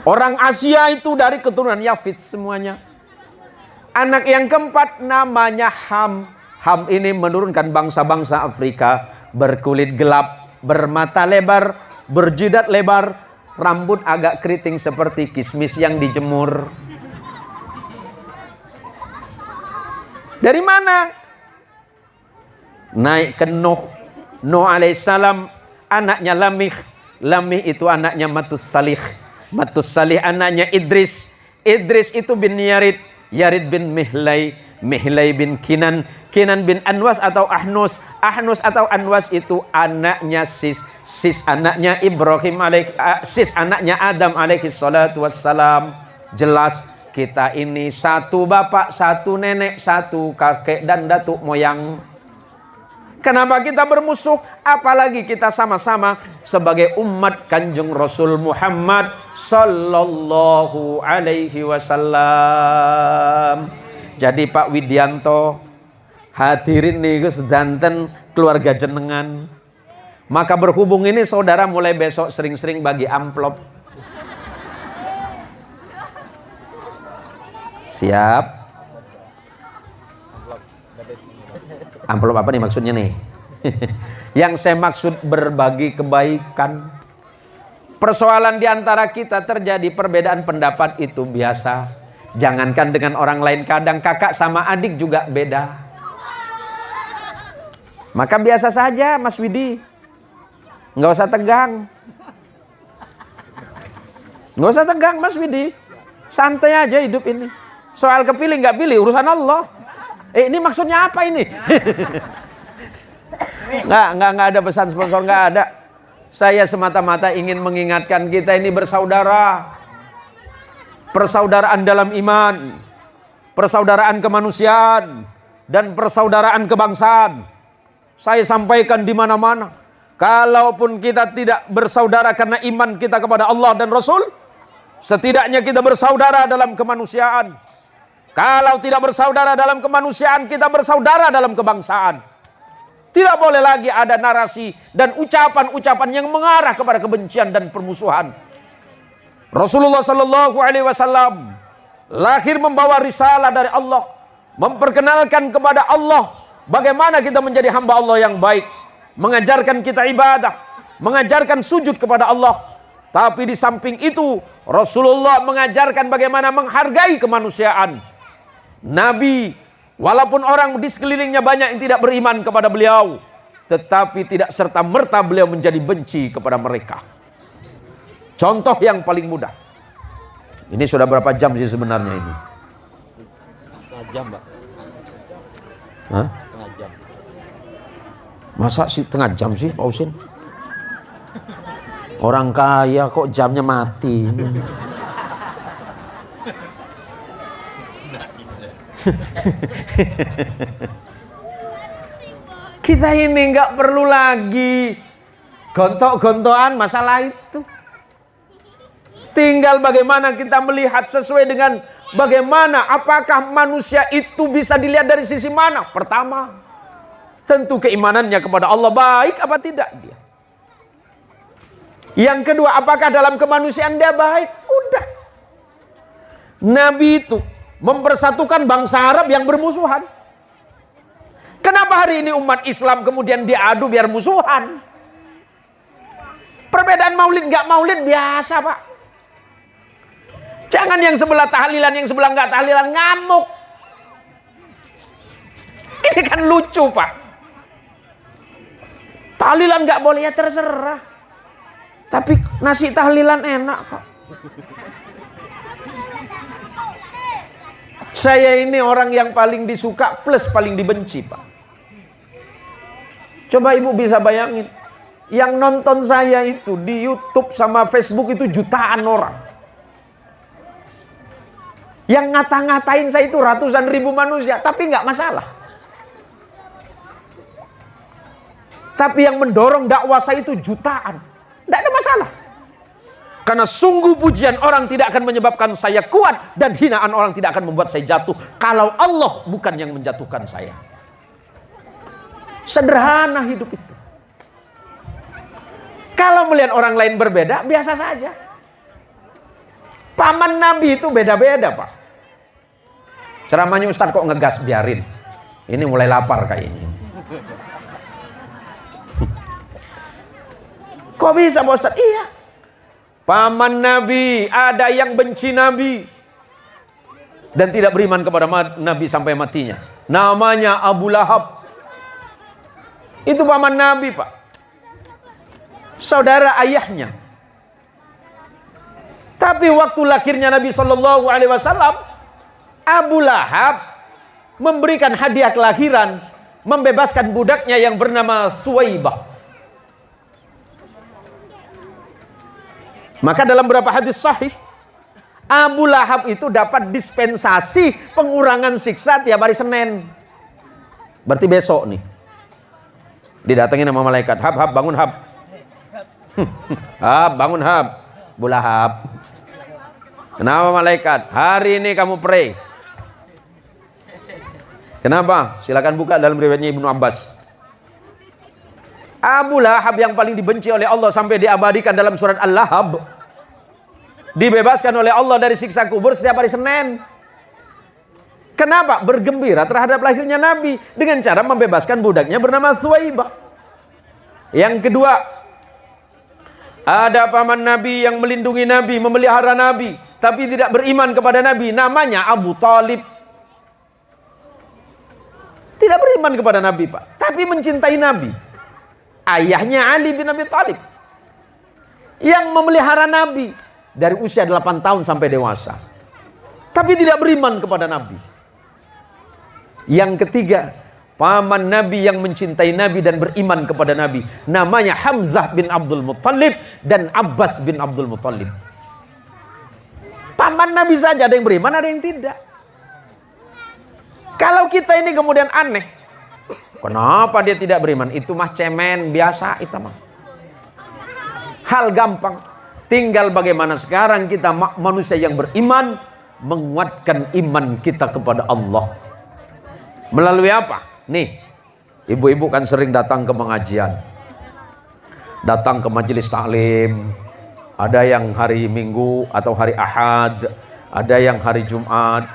Orang Asia itu dari keturunan Yafid semuanya. Anak yang keempat namanya Ham. Ham ini menurunkan bangsa-bangsa Afrika, berkulit gelap, bermata lebar, berjidat lebar, rambut agak keriting seperti kismis yang dijemur. Dari mana? Naik ke Nuh. Nuh alaihissalam anaknya Lamih. Lamih itu anaknya Matus Salih. Matus Salih anaknya Idris. Idris itu bin Yarid. Yarid bin Mihlai. Mihlai bin Kinan. Kinan bin Anwas atau Ahnus. Ahnus atau Anwas itu anaknya Sis. Sis anaknya Ibrahim Sis anaknya Adam alaihi salatu wassalam. Jelas kita ini satu bapak, satu nenek, satu kakek dan datuk moyang. Kenapa kita bermusuh? Apalagi kita sama-sama sebagai umat Kanjeng Rasul Muhammad sallallahu alaihi wasallam. Jadi Pak Widianto, hadirin nih sedanten keluarga jenengan. Maka berhubung ini saudara mulai besok sering-sering bagi amplop. Siap? Amplop apa nih maksudnya nih? Yang saya maksud berbagi kebaikan. Persoalan di antara kita terjadi perbedaan pendapat itu biasa. Jangankan dengan orang lain, kadang kakak sama adik juga beda. Maka biasa saja Mas Widi. Nggak usah tegang. Nggak usah tegang Mas Widi. Santai aja hidup ini. Soal kepilih nggak pilih urusan Allah. Ini maksudnya apa ini? Nggak ada pesan sponsor, nggak ada. Saya semata-mata ingin mengingatkan kita ini bersaudara. Persaudaraan dalam iman, persaudaraan kemanusiaan, dan persaudaraan kebangsaan. Saya sampaikan di mana-mana. Kalaupun kita tidak bersaudara karena iman kita kepada Allah dan Rasul, setidaknya kita bersaudara dalam kemanusiaan. Kalau tidak bersaudara dalam kemanusiaan, kita bersaudara dalam kebangsaan. Tidak boleh lagi ada narasi dan ucapan-ucapan yang mengarah kepada kebencian dan permusuhan. Rasulullah Sallallahu Alaihi Wasallam lahir membawa risalah dari Allah, memperkenalkan kepada Allah bagaimana kita menjadi hamba Allah yang baik, mengajarkan kita ibadah, mengajarkan sujud kepada Allah. Tapi di samping itu Rasulullah mengajarkan bagaimana menghargai kemanusiaan. Nabi, walaupun orang di sekelilingnya banyak yang tidak beriman kepada beliau, tetapi tidak serta-merta beliau menjadi benci kepada mereka. Contoh yang paling mudah. Ini sudah berapa jam sih sebenarnya ini? Setengah jam, Pak. Hah? Setengah jam. Masa sih setengah jam sih Pak Husin? Orang kaya kok jamnya mati. Kita ini nggak perlu lagi gontok-gontokan masalah itu. Tinggal bagaimana kita melihat sesuai dengan bagaimana, apakah manusia itu bisa dilihat dari sisi mana. Pertama, tentu keimanannya kepada Allah baik apa tidak dia. Yang kedua, apakah dalam kemanusiaan dia baik? Udah. Nabi itu mempersatukan bangsa Arab yang bermusuhan. Kenapa hari ini umat Islam kemudian diadu biar musuhan? Perbedaan maulid nggak maulid biasa, Pak. Jangan yang sebelah tahlilan, yang sebelah nggak tahlilan ngamuk. Ini kan lucu, Pak. Tahlilan nggak boleh ya terserah. Tapi nasi tahlilan enak kok. Saya ini orang yang paling disuka plus paling dibenci, Pak. Coba ibu bisa bayangin. Yang nonton saya itu di YouTube sama Facebook itu jutaan orang. Yang ngata-ngatain saya itu ratusan ribu manusia. Tapi nggak masalah. Tapi yang mendorong dakwah saya itu jutaan. Nggak ada masalah. Karena sungguh pujian orang tidak akan menyebabkan saya kuat. Dan hinaan orang tidak akan membuat saya jatuh. Kalau Allah bukan yang menjatuhkan saya. Sederhana hidup itu. Kalau melihat orang lain berbeda, biasa saja. Paman Nabi itu beda-beda, Pak. Ceramahnya Ustadz kok ngegas, biarin. Ini mulai lapar kayaknya. Kok bisa Pak Ustadz? Iya. Paman Nabi, ada yang benci Nabi. Dan tidak beriman kepada Nabi sampai matinya. Namanya Abu Lahab. Itu paman Nabi, Pak. Saudara ayahnya. Tapi waktu lahirnya Nabi Shallallahu Alaihi Wasallam, Abu Lahab memberikan hadiah kelahiran, membebaskan budaknya yang bernama Suwaibah. Maka dalam beberapa hadis sahih, Abu Lahab itu dapat dispensasi pengurangan siksa tiap hari Senin. Berarti besok nih. Didatengin sama malaikat, Hab, bangun Hab. Hab, bangun Hab. Abu Lahab. Kenapa malaikat? Hari ini kamu pray. Kenapa? Silakan buka dalam riwayatnya Ibnu Abbas. Abu Lahab yang paling dibenci oleh Allah sampai diabadikan dalam surat Al-Lahab, dibebaskan oleh Allah dari siksa kubur setiap hari Senin. Kenapa? Bergembira terhadap lahirnya Nabi dengan cara membebaskan budaknya bernama Thuwaibah. Yang kedua, ada paman Nabi yang melindungi Nabi, memelihara Nabi, tapi tidak beriman kepada Nabi, namanya Abu Talib. Tidak beriman kepada Nabi, Pak, tapi mencintai Nabi. Ayahnya Ali bin Abi Thalib yang memelihara Nabi dari usia 8 tahun sampai dewasa, tapi tidak beriman kepada Nabi. Yang ketiga, paman Nabi yang mencintai Nabi dan beriman kepada Nabi, namanya Hamzah bin Abdul Muttalib dan Abbas bin Abdul Muttalib. Paman Nabi saja ada yang beriman, ada yang tidak. Kalau kita ini kemudian aneh, kenapa dia tidak beriman? Itu mah cemen biasa, itu mah hal gampang. Tinggal bagaimana sekarang kita manusia yang beriman menguatkan iman kita kepada Allah. Melalui apa? Nih, ibu-ibu kan sering datang ke pengajian, datang ke majelis taklim. Ada yang hari Minggu atau hari Ahad, ada yang hari Jumat.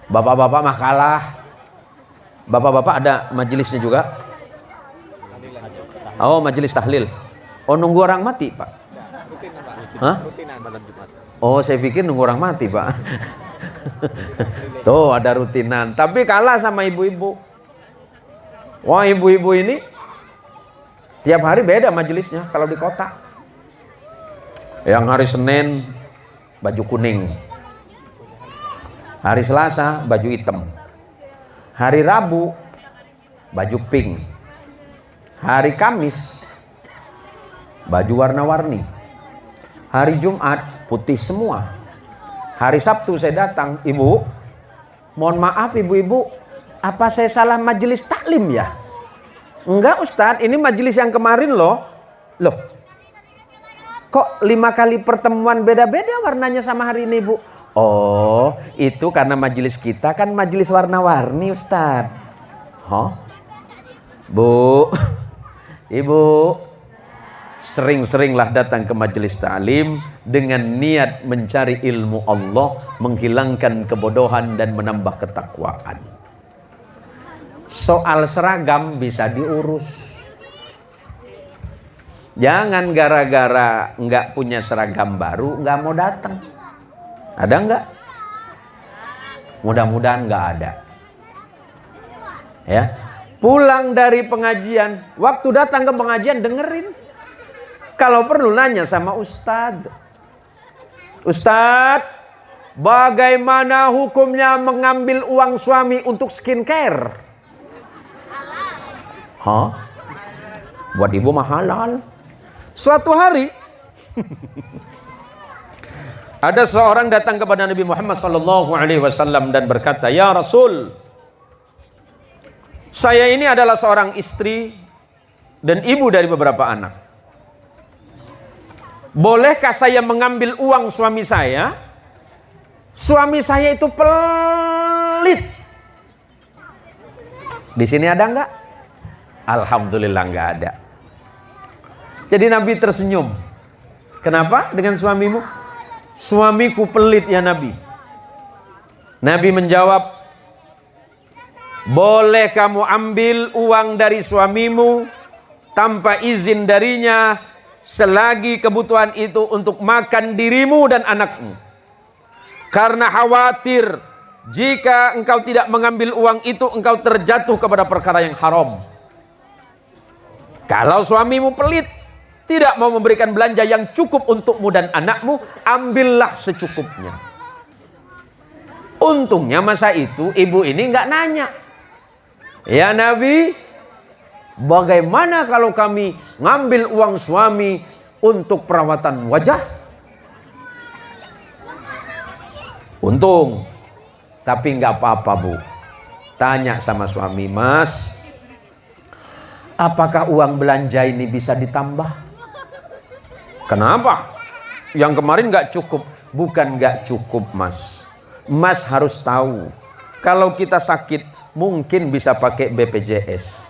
Bapak-bapak mah kalah. Bapak-bapak ada majelisnya juga? Oh, majelis tahlil. Oh, nunggu orang mati, Pak? Hah? Oh, saya pikir nunggu orang mati, Pak. Tuh, ada rutinan. Tapi kalah sama ibu-ibu. Wah, ibu-ibu ini tiap hari beda majelisnya kalau di kota. Yang hari Senin baju kuning, hari Selasa baju hitam, hari Rabu baju pink, hari Kamis baju warna-warni, hari Jumat putih semua. Hari Sabtu saya datang, ibu, mohon maaf ibu-ibu, apa saya salah majelis taklim ya? Enggak Ustadz, ini majelis yang kemarin loh. Loh, kok 5 kali pertemuan beda-beda warnanya sama hari ini, Bu? Oh, itu karena majelis kita kan majelis warna-warni, Ustadz. Hah? Bu, ibu, sering-seringlah datang ke majelis ta'lim dengan niat mencari ilmu Allah, menghilangkan kebodohan dan menambah ketakwaan. Soal seragam bisa diurus. Jangan gara-gara nggak punya seragam baru nggak mau datang. Ada nggak? Mudah-mudahan nggak ada. Ya, pulang dari pengajian, waktu datang ke pengajian dengerin. Kalau perlu nanya sama Ustadz. Ustadz, bagaimana hukumnya mengambil uang suami untuk skincare? Hah? Buat ibu mah halal. Suatu hari ada seorang datang kepada Nabi Muhammad SAW dan berkata, "Ya Rasul, saya ini adalah seorang istri dan ibu dari beberapa anak. Bolehkah saya mengambil uang suami saya? Suami saya itu pelit." Di sini ada enggak? Alhamdulillah enggak ada. Jadi Nabi tersenyum. Kenapa dengan suamimu? Suamiku pelit ya Nabi. Nabi menjawab, boleh kamu ambil uang dari suamimu tanpa izin darinya selagi kebutuhan itu untuk makan dirimu dan anakmu. Karena khawatir jika engkau tidak mengambil uang itu engkau terjatuh kepada perkara yang haram. Kalau suamimu pelit, tidak mau memberikan belanja yang cukup untukmu dan anakmu, ambillah secukupnya. Untungnya masa itu ibu ini nggak nanya, ya Nabi, bagaimana kalau kami ngambil uang suami untuk perawatan wajah? Untung, tapi nggak apa-apa Bu. Tanya sama suami, Mas, apakah uang belanja ini bisa ditambah? Kenapa? Yang kemarin nggak cukup. Bukan nggak cukup Mas. Mas harus tahu, kalau kita sakit mungkin bisa pakai BPJS.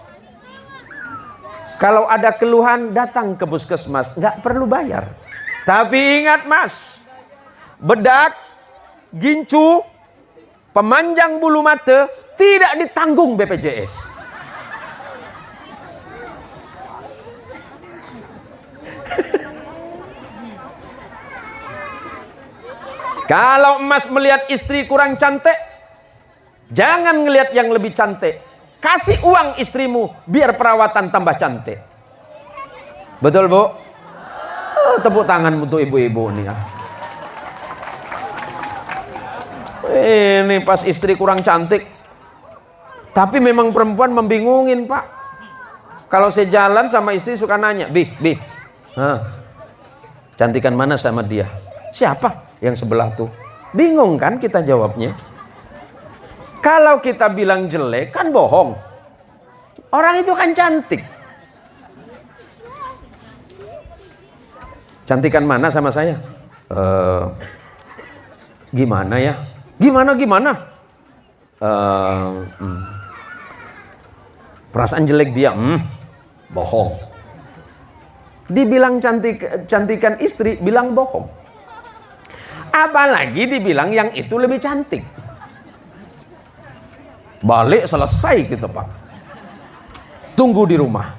Kalau ada keluhan datang ke puskesmas, nggak perlu bayar. Tapi ingat mas, bedak, gincu, pemanjang bulu mata tidak ditanggung BPJS. Kalau emas melihat istri kurang cantik, jangan ngelihat yang lebih cantik. Kasih uang istrimu biar perawatan tambah cantik. Betul bu? Oh, tepuk tangan untuk ibu-ibu nih. Ini pas istri kurang cantik. Tapi memang perempuan membingungin pak. Kalau saya jalan sama istri suka nanya, Bi, cantikan mana sama dia? Siapa? Yang sebelah tuh. Bingung kan kita jawabnya. Kalau kita bilang jelek kan bohong. Orang itu kan cantik. Cantikan mana sama saya? Gimana ya? Gimana? Perasaan jelek dia. Bohong. Dibilang cantikan istri, bilang bohong. Apalagi dibilang yang itu lebih cantik. Balik selesai gitu pak. Tunggu di rumah.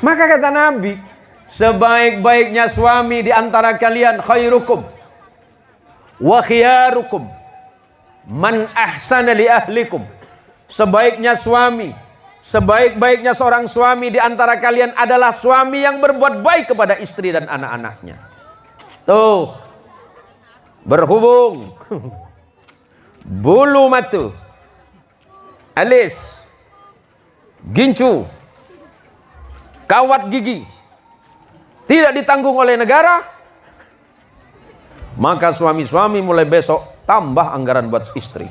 Maka kata Nabi, sebaik-baiknya suami di antara kalian khairukum wa khiyarukum man ahsana li ahlikum. Sebaiknya suami, sebaik-baiknya seorang suami di antara kalian adalah suami yang berbuat baik kepada istri dan anak-anaknya. Tuh, berhubung bulu mata, alis, gincu, kawat gigi tidak ditanggung oleh negara, maka suami-suami mulai besok tambah anggaran buat istri.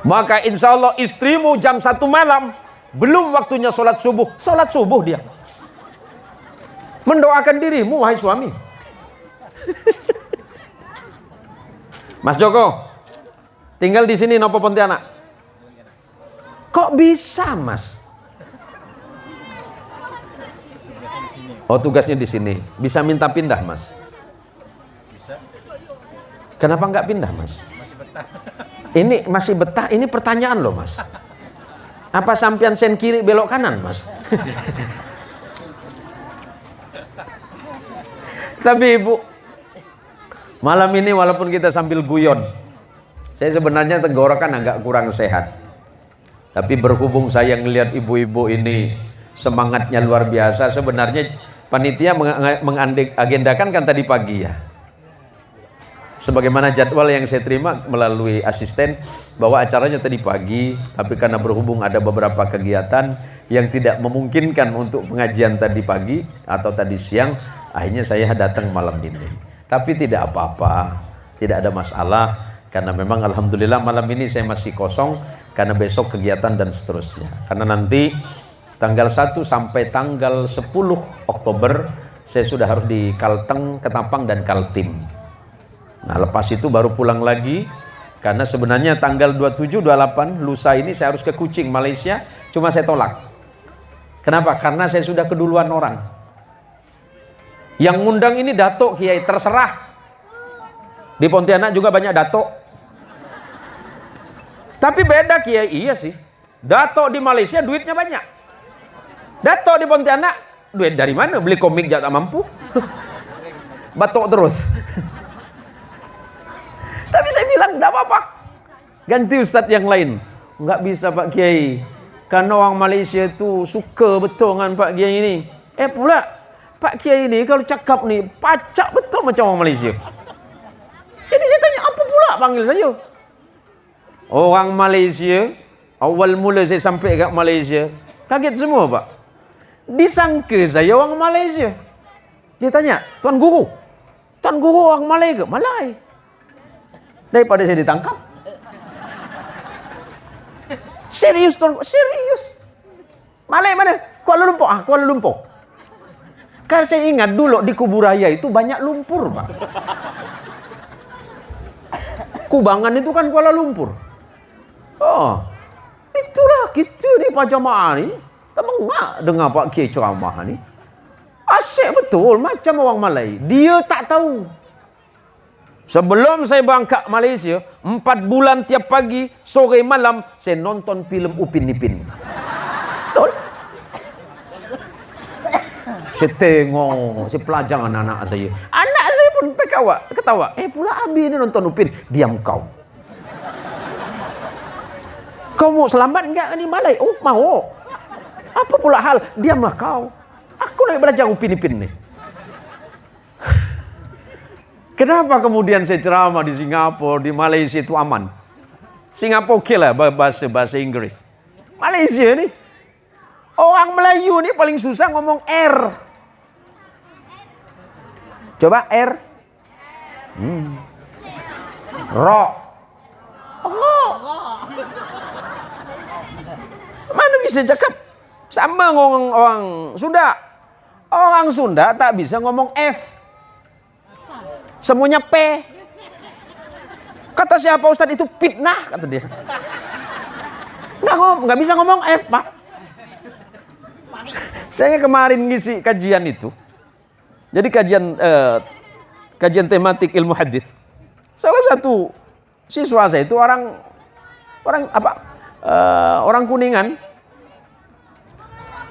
Maka insya Allah istrimu jam 1 malam belum waktunya sholat subuh dia mendoakan dirimu wahai suami. Mas Joko tinggal di sini Nopo Pontianak. Kok bisa mas? Oh tugasnya di sini. Bisa minta pindah mas? Kenapa nggak pindah mas? Ini masih betah, ini pertanyaan loh mas. Apa sampian sen kiri belok kanan mas? Tapi ibu, malam ini walaupun kita sambil guyon, saya sebenarnya tenggorokan agak kurang sehat. Tapi berhubung saya ngelihat ibu-ibu ini semangatnya luar biasa, sebenarnya panitia mengagendakan kan tadi pagi ya. Sebagaimana jadwal yang saya terima melalui asisten bahwa acaranya tadi pagi, tapi karena berhubung ada beberapa kegiatan yang tidak memungkinkan untuk pengajian tadi pagi atau tadi siang, akhirnya saya datang malam ini. Tapi tidak apa-apa, tidak ada masalah karena memang alhamdulillah malam ini saya masih kosong karena besok kegiatan dan seterusnya. Karena nanti tanggal 1 sampai tanggal 10 Oktober saya sudah harus di Kalteng, Ketapang dan Kaltim. Nah lepas itu baru pulang lagi karena sebenarnya tanggal 27, 28 lusa ini saya harus ke Kuching, Malaysia, cuma saya tolak. Kenapa? Karena saya sudah keduluan orang. Yang ngundang ini datuk kiai, terserah. Di Pontianak juga banyak datuk. Tapi beda kiai, iya sih. Datuk di Malaysia duitnya banyak. Datuk di Pontianak duit dari mana? Beli komik tak mampu. Batuk terus. Tapi saya bilang, enggak apa-apa. Ganti ustadz yang lain. Enggak bisa Pak Kiai. Karena orang Malaysia itu suka betul dengan Pak Kiai ini. Pula, Pak Kiai ini kalau cakap nih, pacak betul macam orang Malaysia. Jadi saya tanya, apa pula panggil saya? Orang Malaysia, awal mula saya sampai ke Malaysia, kaget semua Pak. Disangka saya orang Malaysia. Dia tanya, Tuan Guru orang Malay ke? Malay. Daripada saya ditangkap. Serius. Malay mana? Kuala Lumpur. Kuala Lumpur. Karena saya ingat dulu di Kuburaya itu banyak lumpur, Pak. Kubangan itu kan Kuala Lumpur. Oh, itulah kita ni Pak Jamaah ni tak mengak dengar Pak Kiai ceramah ni. Asyik betul macam orang Malay. Dia tak tahu. Sebelum saya berangkat Malaysia, 4 bulan tiap pagi, sore malam, saya nonton filem Upin Ipin. Betul? Saya tengok, saya pelajar anak-anak saya. Anak saya pun ketawa. Pula Abi ni nonton Upin. Diam kau. Kau mau selamat enggak ni Malay? Oh, mau. Apa pula hal? Diamlah kau. Aku nak belajar Upin Ipin ni. Kenapa kemudian saya ceramah di Singapura, di Malaysia itu aman? Singapura okey lah bahasa Inggris. Malaysia ni, orang Melayu ni paling susah ngomong R. Coba R. Ro. Mana bisa cakap? Sama ngomong orang Sunda. Orang Sunda tak bisa ngomong F. Semuanya P. Kata siapa Ustaz itu fitnah, kata dia. Nggak bisa ngomong F, Pak. Saya kemarin ngisi kajian itu. Jadi kajian tematik ilmu hadis. Salah satu siswa saya itu orang Kuningan.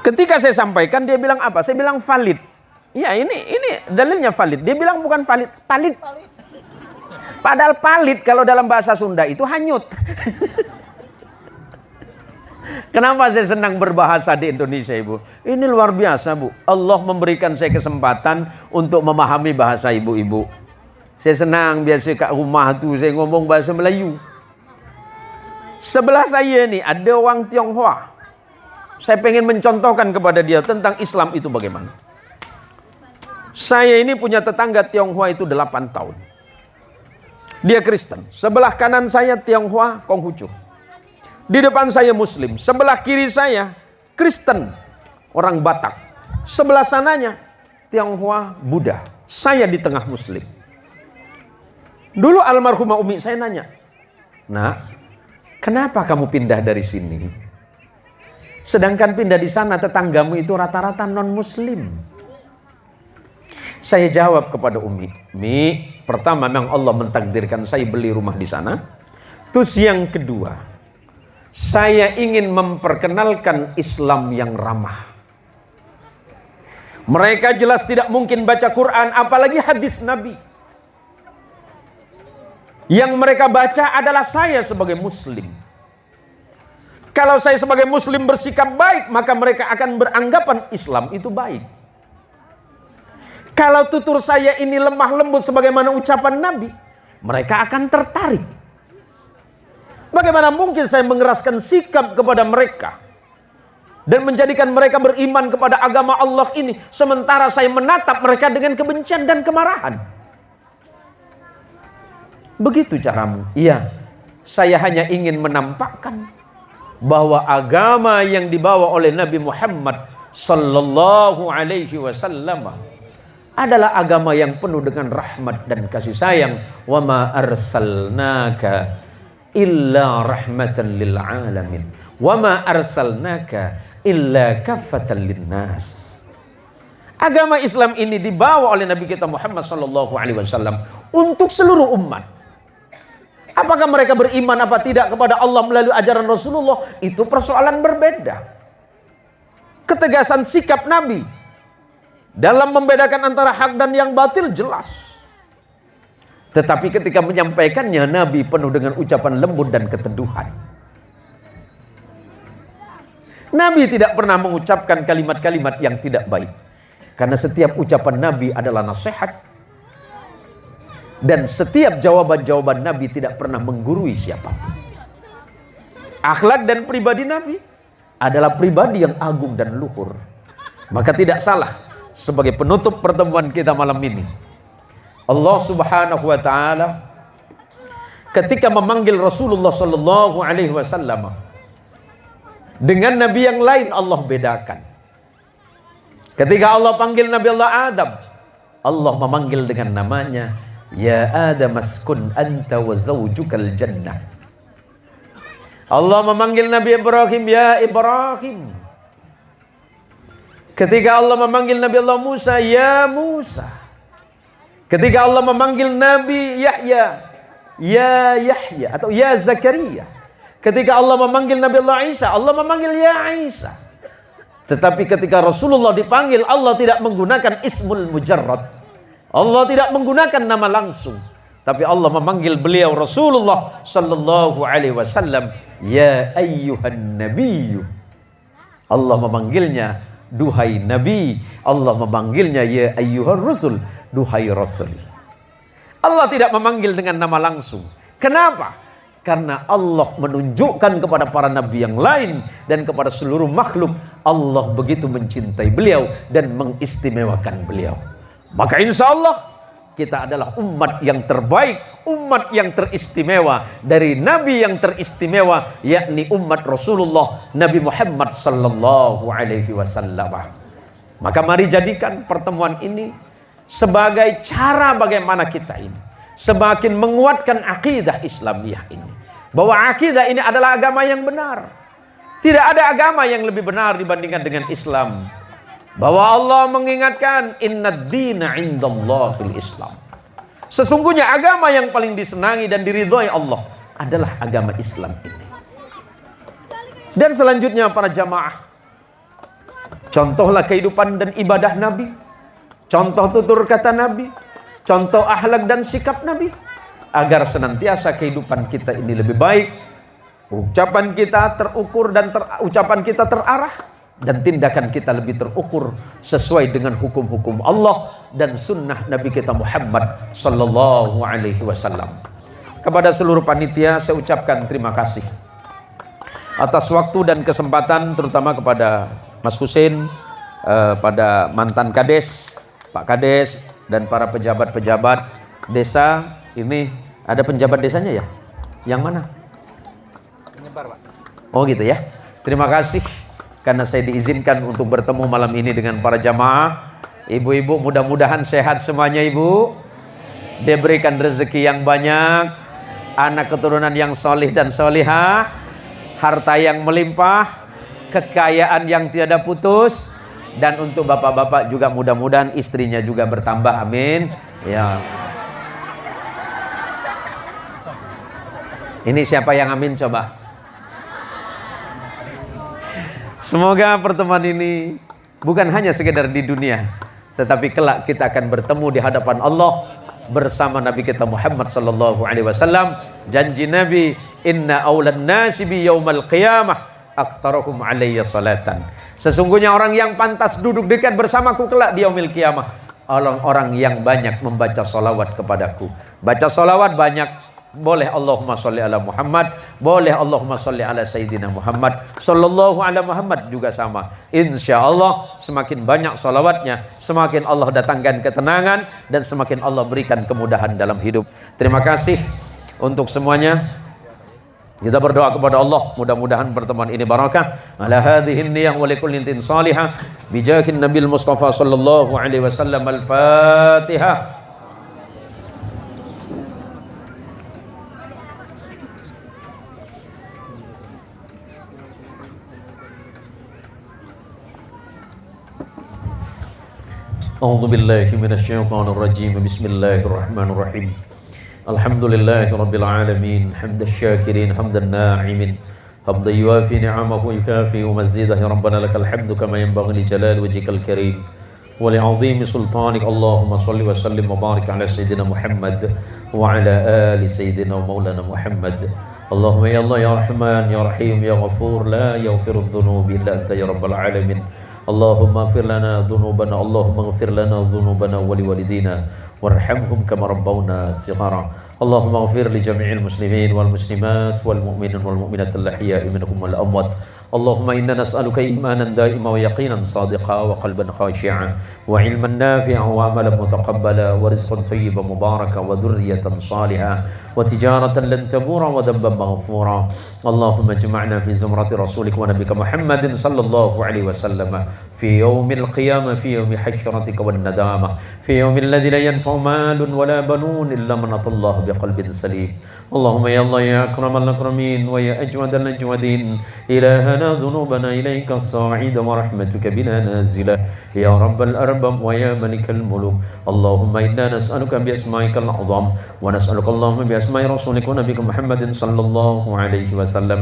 Ketika saya sampaikan dia bilang apa? Saya bilang valid. Ya ini dalilnya valid. Dia bilang bukan valid, palit. Padahal palit kalau dalam bahasa Sunda itu hanyut. Kenapa saya senang berbahasa di Indonesia, Ibu? Ini luar biasa, Bu. Allah memberikan saya kesempatan untuk memahami bahasa ibu-ibu. Saya senang biasa kat rumah tu saya ngomong bahasa Melayu. Sebelah saya ni ada orang Tionghoa. Saya pengen mencontohkan kepada dia tentang Islam itu bagaimana. Saya ini punya tetangga Tionghoa itu 8 tahun. Dia Kristen. Sebelah kanan saya Tionghoa, Konghucu. Di depan saya Muslim. Sebelah kiri saya Kristen, orang Batak. Sebelah sananya Tionghoa, Buddha. Saya di tengah Muslim. Dulu almarhumah Umi saya nanya, "Nak, kenapa kamu pindah dari sini? Sedangkan pindah di sana tetanggamu itu rata-rata non-Muslim." Saya jawab kepada Umi, "Mi, pertama memang Allah mentakdirkan saya beli rumah di sana. Terus yang kedua, saya ingin memperkenalkan Islam yang ramah. Mereka jelas tidak mungkin baca Quran, apalagi hadis Nabi. Yang mereka baca adalah saya sebagai Muslim. Kalau saya sebagai Muslim bersikap baik, maka mereka akan beranggapan Islam itu baik. Kalau tutur saya ini lemah lembut sebagaimana ucapan Nabi, mereka akan tertarik. Bagaimana mungkin saya mengeraskan sikap kepada mereka dan menjadikan mereka beriman kepada agama Allah ini, sementara saya menatap mereka dengan kebencian dan kemarahan? Begitu caramu?" Iya, saya hanya ingin menampakkan bahwa agama yang dibawa oleh Nabi Muhammad sallallahu alaihi wasallam adalah agama yang penuh dengan rahmat dan kasih sayang. Wa ma arsalnaka illa rahmatan lil alamin. Wa ma arsalnaka illa kaffatan linnas. Agama Islam ini dibawa oleh Nabi kita Muhammad sallallahu alaihi wasallam untuk seluruh umat. Apakah mereka beriman apa tidak kepada Allah melalui ajaran Rasulullah, itu persoalan berbeda. Ketegasan sikap Nabi dalam membedakan antara hak dan yang batil jelas. Tetapi ketika menyampaikannya, Nabi penuh dengan ucapan lembut dan keteduhan. Nabi tidak pernah mengucapkan kalimat-kalimat yang tidak baik. Karena setiap ucapan Nabi adalah nasihat. Dan setiap jawaban-jawaban Nabi tidak pernah menggurui siapapun. Akhlak dan pribadi Nabi adalah pribadi yang agung dan luhur. Maka tidak salah sebagai penutup pertemuan kita malam ini, Allah Subhanahu wa taala ketika memanggil Rasulullah sallallahu alaihi wasallam dengan nabi yang lain, Allah bedakan. Ketika Allah panggil Nabi Allah Adam, Allah memanggil dengan namanya, "Ya Adam askun anta wa zawjukal jannah." Allah memanggil Nabi Ibrahim, ya Ibrahim. Ketika Allah memanggil Nabi Allah Musa, ya Musa. Ketika Allah memanggil Nabi Yahya, ya Yahya atau ya Zakaria. Ketika Allah memanggil Nabi Allah Isa, Allah memanggil ya Isa. Tetapi ketika Rasulullah dipanggil, Allah tidak menggunakan ismul mujarrad. Allah tidak menggunakan nama langsung. Tapi Allah memanggil beliau Rasulullah sallallahu alaihi wasallam, ya ayyuhan nabiyyu. Allah memanggilnya duhai nabi. Allah memanggilnya ya ayyuhar rasul, duhai rasul. Allah tidak memanggil dengan nama langsung. Kenapa? Karena Allah menunjukkan kepada para nabi yang lain dan kepada seluruh makhluk, Allah begitu mencintai beliau dan mengistimewakan beliau. Maka insya Allah kita adalah umat yang terbaik, umat yang teristimewa dari nabi yang teristimewa, yakni umat Rasulullah Nabi Muhammad sallallahu alaihi wasallam. Maka mari jadikan pertemuan ini sebagai cara bagaimana kita ini semakin menguatkan akidah Islamiyah ini, bahwa akidah ini adalah agama yang benar. Tidak ada agama yang lebih benar dibandingkan dengan Islam. Bahwa Allah mengingatkan, innad dina indallahil Islam. Sesungguhnya agama yang paling disenangi dan diridhoi Allah adalah agama Islam ini. Dan selanjutnya para jamaah, contohlah kehidupan dan ibadah Nabi, contoh tutur kata Nabi, contoh akhlak dan sikap Nabi, agar senantiasa kehidupan kita ini lebih baik, ucapan kita terukur dan ucapan kita terarah, dan tindakan kita lebih terukur sesuai dengan hukum-hukum Allah dan sunnah Nabi kita Muhammad sallallahu alaihi wasallam. Kepada seluruh panitia saya ucapkan terima kasih atas waktu dan kesempatan, terutama kepada Mas Husein, pada mantan Kades, Pak Kades, dan para pejabat-pejabat desa. Ini ada penjabat desanya ya? Yang mana? Menyebar, Pak. Oh gitu ya. Terima kasih karena saya diizinkan untuk bertemu malam ini dengan para jamaah. Ibu-ibu mudah-mudahan sehat semuanya ibu. Diberikan rezeki yang banyak, anak keturunan yang solih dan solihah, harta yang melimpah, kekayaan yang tiada putus. Dan untuk bapak-bapak juga mudah-mudahan istrinya juga bertambah, amin. Ya. Ini siapa yang amin coba? Semoga pertemuan ini bukan hanya sekedar di dunia, tetapi kelak kita akan bertemu di hadapan Allah bersama Nabi kita Muhammad sallallahu alaihi wasallam. Janji Nabi, inna aulan nasi bi yaumal qiyamah aktsaruhum alayya salatan. Sesungguhnya orang yang pantas duduk dekat bersamaku kelak di yaumil qiyamah, orang-orang yang banyak membaca salawat kepadaku. Baca salawat banyak. Boleh Allahumma sholli ala Muhammad, boleh Allahumma sholli ala Sayyidina Muhammad, sallallahu ala Muhammad juga sama. Insya Allah semakin banyak salawatnya, semakin Allah datangkan ketenangan dan semakin Allah berikan kemudahan dalam hidup. Terima kasih untuk semuanya. Kita berdoa kepada Allah, mudah-mudahan pertemuan ini barakah. Ala hadhihi niyyah wa likulli tin salihah bijahin Nabil Mustafa sallallahu alaihi wasallam. Al-Fatihah. A'udzu billahi minasyaitonir rajim. Bismillahirrahmanirrahim. Alhamdulillahi rabbil alamin. Hamdasy syakirin, hamdan na'imin. Hamdan yuwafi ni'amahu yukafi mazidah. Ya Rabbana lakal hamdu kama yanbaghi li jalali wajhikal karim wa li 'azimi sultanik. Allahumma shalli wa sallim wa barik ala sayyidina Muhammad wa ala ali sayyidina wa maulana Muhammad. Allahumma ya Allah ya Rahman ya Rahim ya Ghafur la yaghfiru dhunubi illa anta ya rabbal alamin. Allahumma ighfir lana dhunubana, Allahumma ighfir lana dhunubana wa liwalidina warhamhum kama rabbawna shighara. Allahumma ighfir li jami'il muslimin wal muslimat wal mu'minin wal mu'minat al-ahya'i minhum wal amwat. Allahumma inna nas'aluka imanan da'iman wa yaqinan sadiqan wa qalban khashi'an wa ilman nafi'an wa amalan mutaqabbala wa rizqan tayyiban mubarakan wa dhurriyyatan salihah wa tijaratan lan tabura wa dhanban maghfura. Allahumma ijma'na fi zumrati rasulik wa nabika Muhammadin sallallahu alaihi wasallam fi yawmil qiyamah fi yawmi hasyratika wan nadamah fi yawmil ladzi la yanfa'u malun wa la banun illa man atallaha biqalbin salim. اللهم يا الله يا أكرم الأكرمين ويا أجود الأجودين إلهنا ذنوبنا إليك الصاعد ورحمتك بنا نازلة يا رب الأرباب ويا ملك الملوك اللهم إنا نسألك بأسمائك الأعظم ونسألك اللهم بأسماء رسولك ونبيك محمد صلى الله عليه وسلم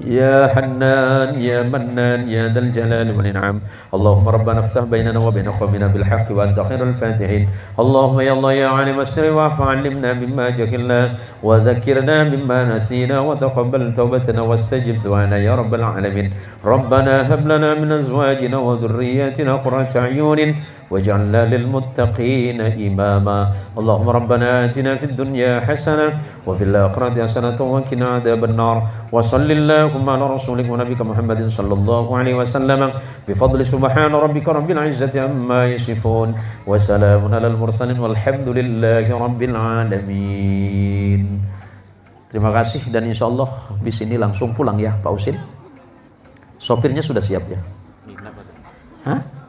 يا حنان يا منان يا ذا الجلال والإنعام اللهم ربنا افتح بيننا وبين قومنا بالحق وأنت خير الفاتحين اللهم يا الله يا عالم السر واعف علمنا مما جهلنا وذكرنا مما نسينا وتقبل توبتنا واستجب دعانا يا رب العالمين ربنا هب لنا من أزواجنا وذرياتنا قرة أعين واجعلنا للمتقين إماما اللهم ربنا آتنا في الدنيا حسنة وفي الآخرة حسنة وقنا عذاب النار وصل اللهم على رسولك ونبيك محمد صلى الله عليه وسلم بفضل سبحان ربك رب العزة عما يصفون وسلام على المرسلين والحمد لله رب العالمين. Terima kasih dan insya Allah di sini langsung pulang ya Pak Usin. Sopirnya sudah siap ya? Hah?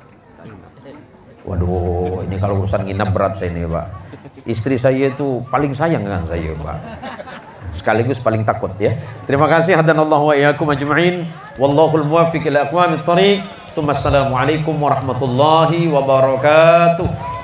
Waduh, ini kalau urusan nginap berat saya ini Pak. Istri saya itu paling sayang dengan saya Pak. Sekaligus paling takut ya. Terima kasih hadanallahu wa iyyakum ajma'in. Wallahul muwaffiq ila aqwamit thoriq. Assalamualaikum warahmatullahi wabarakatuh.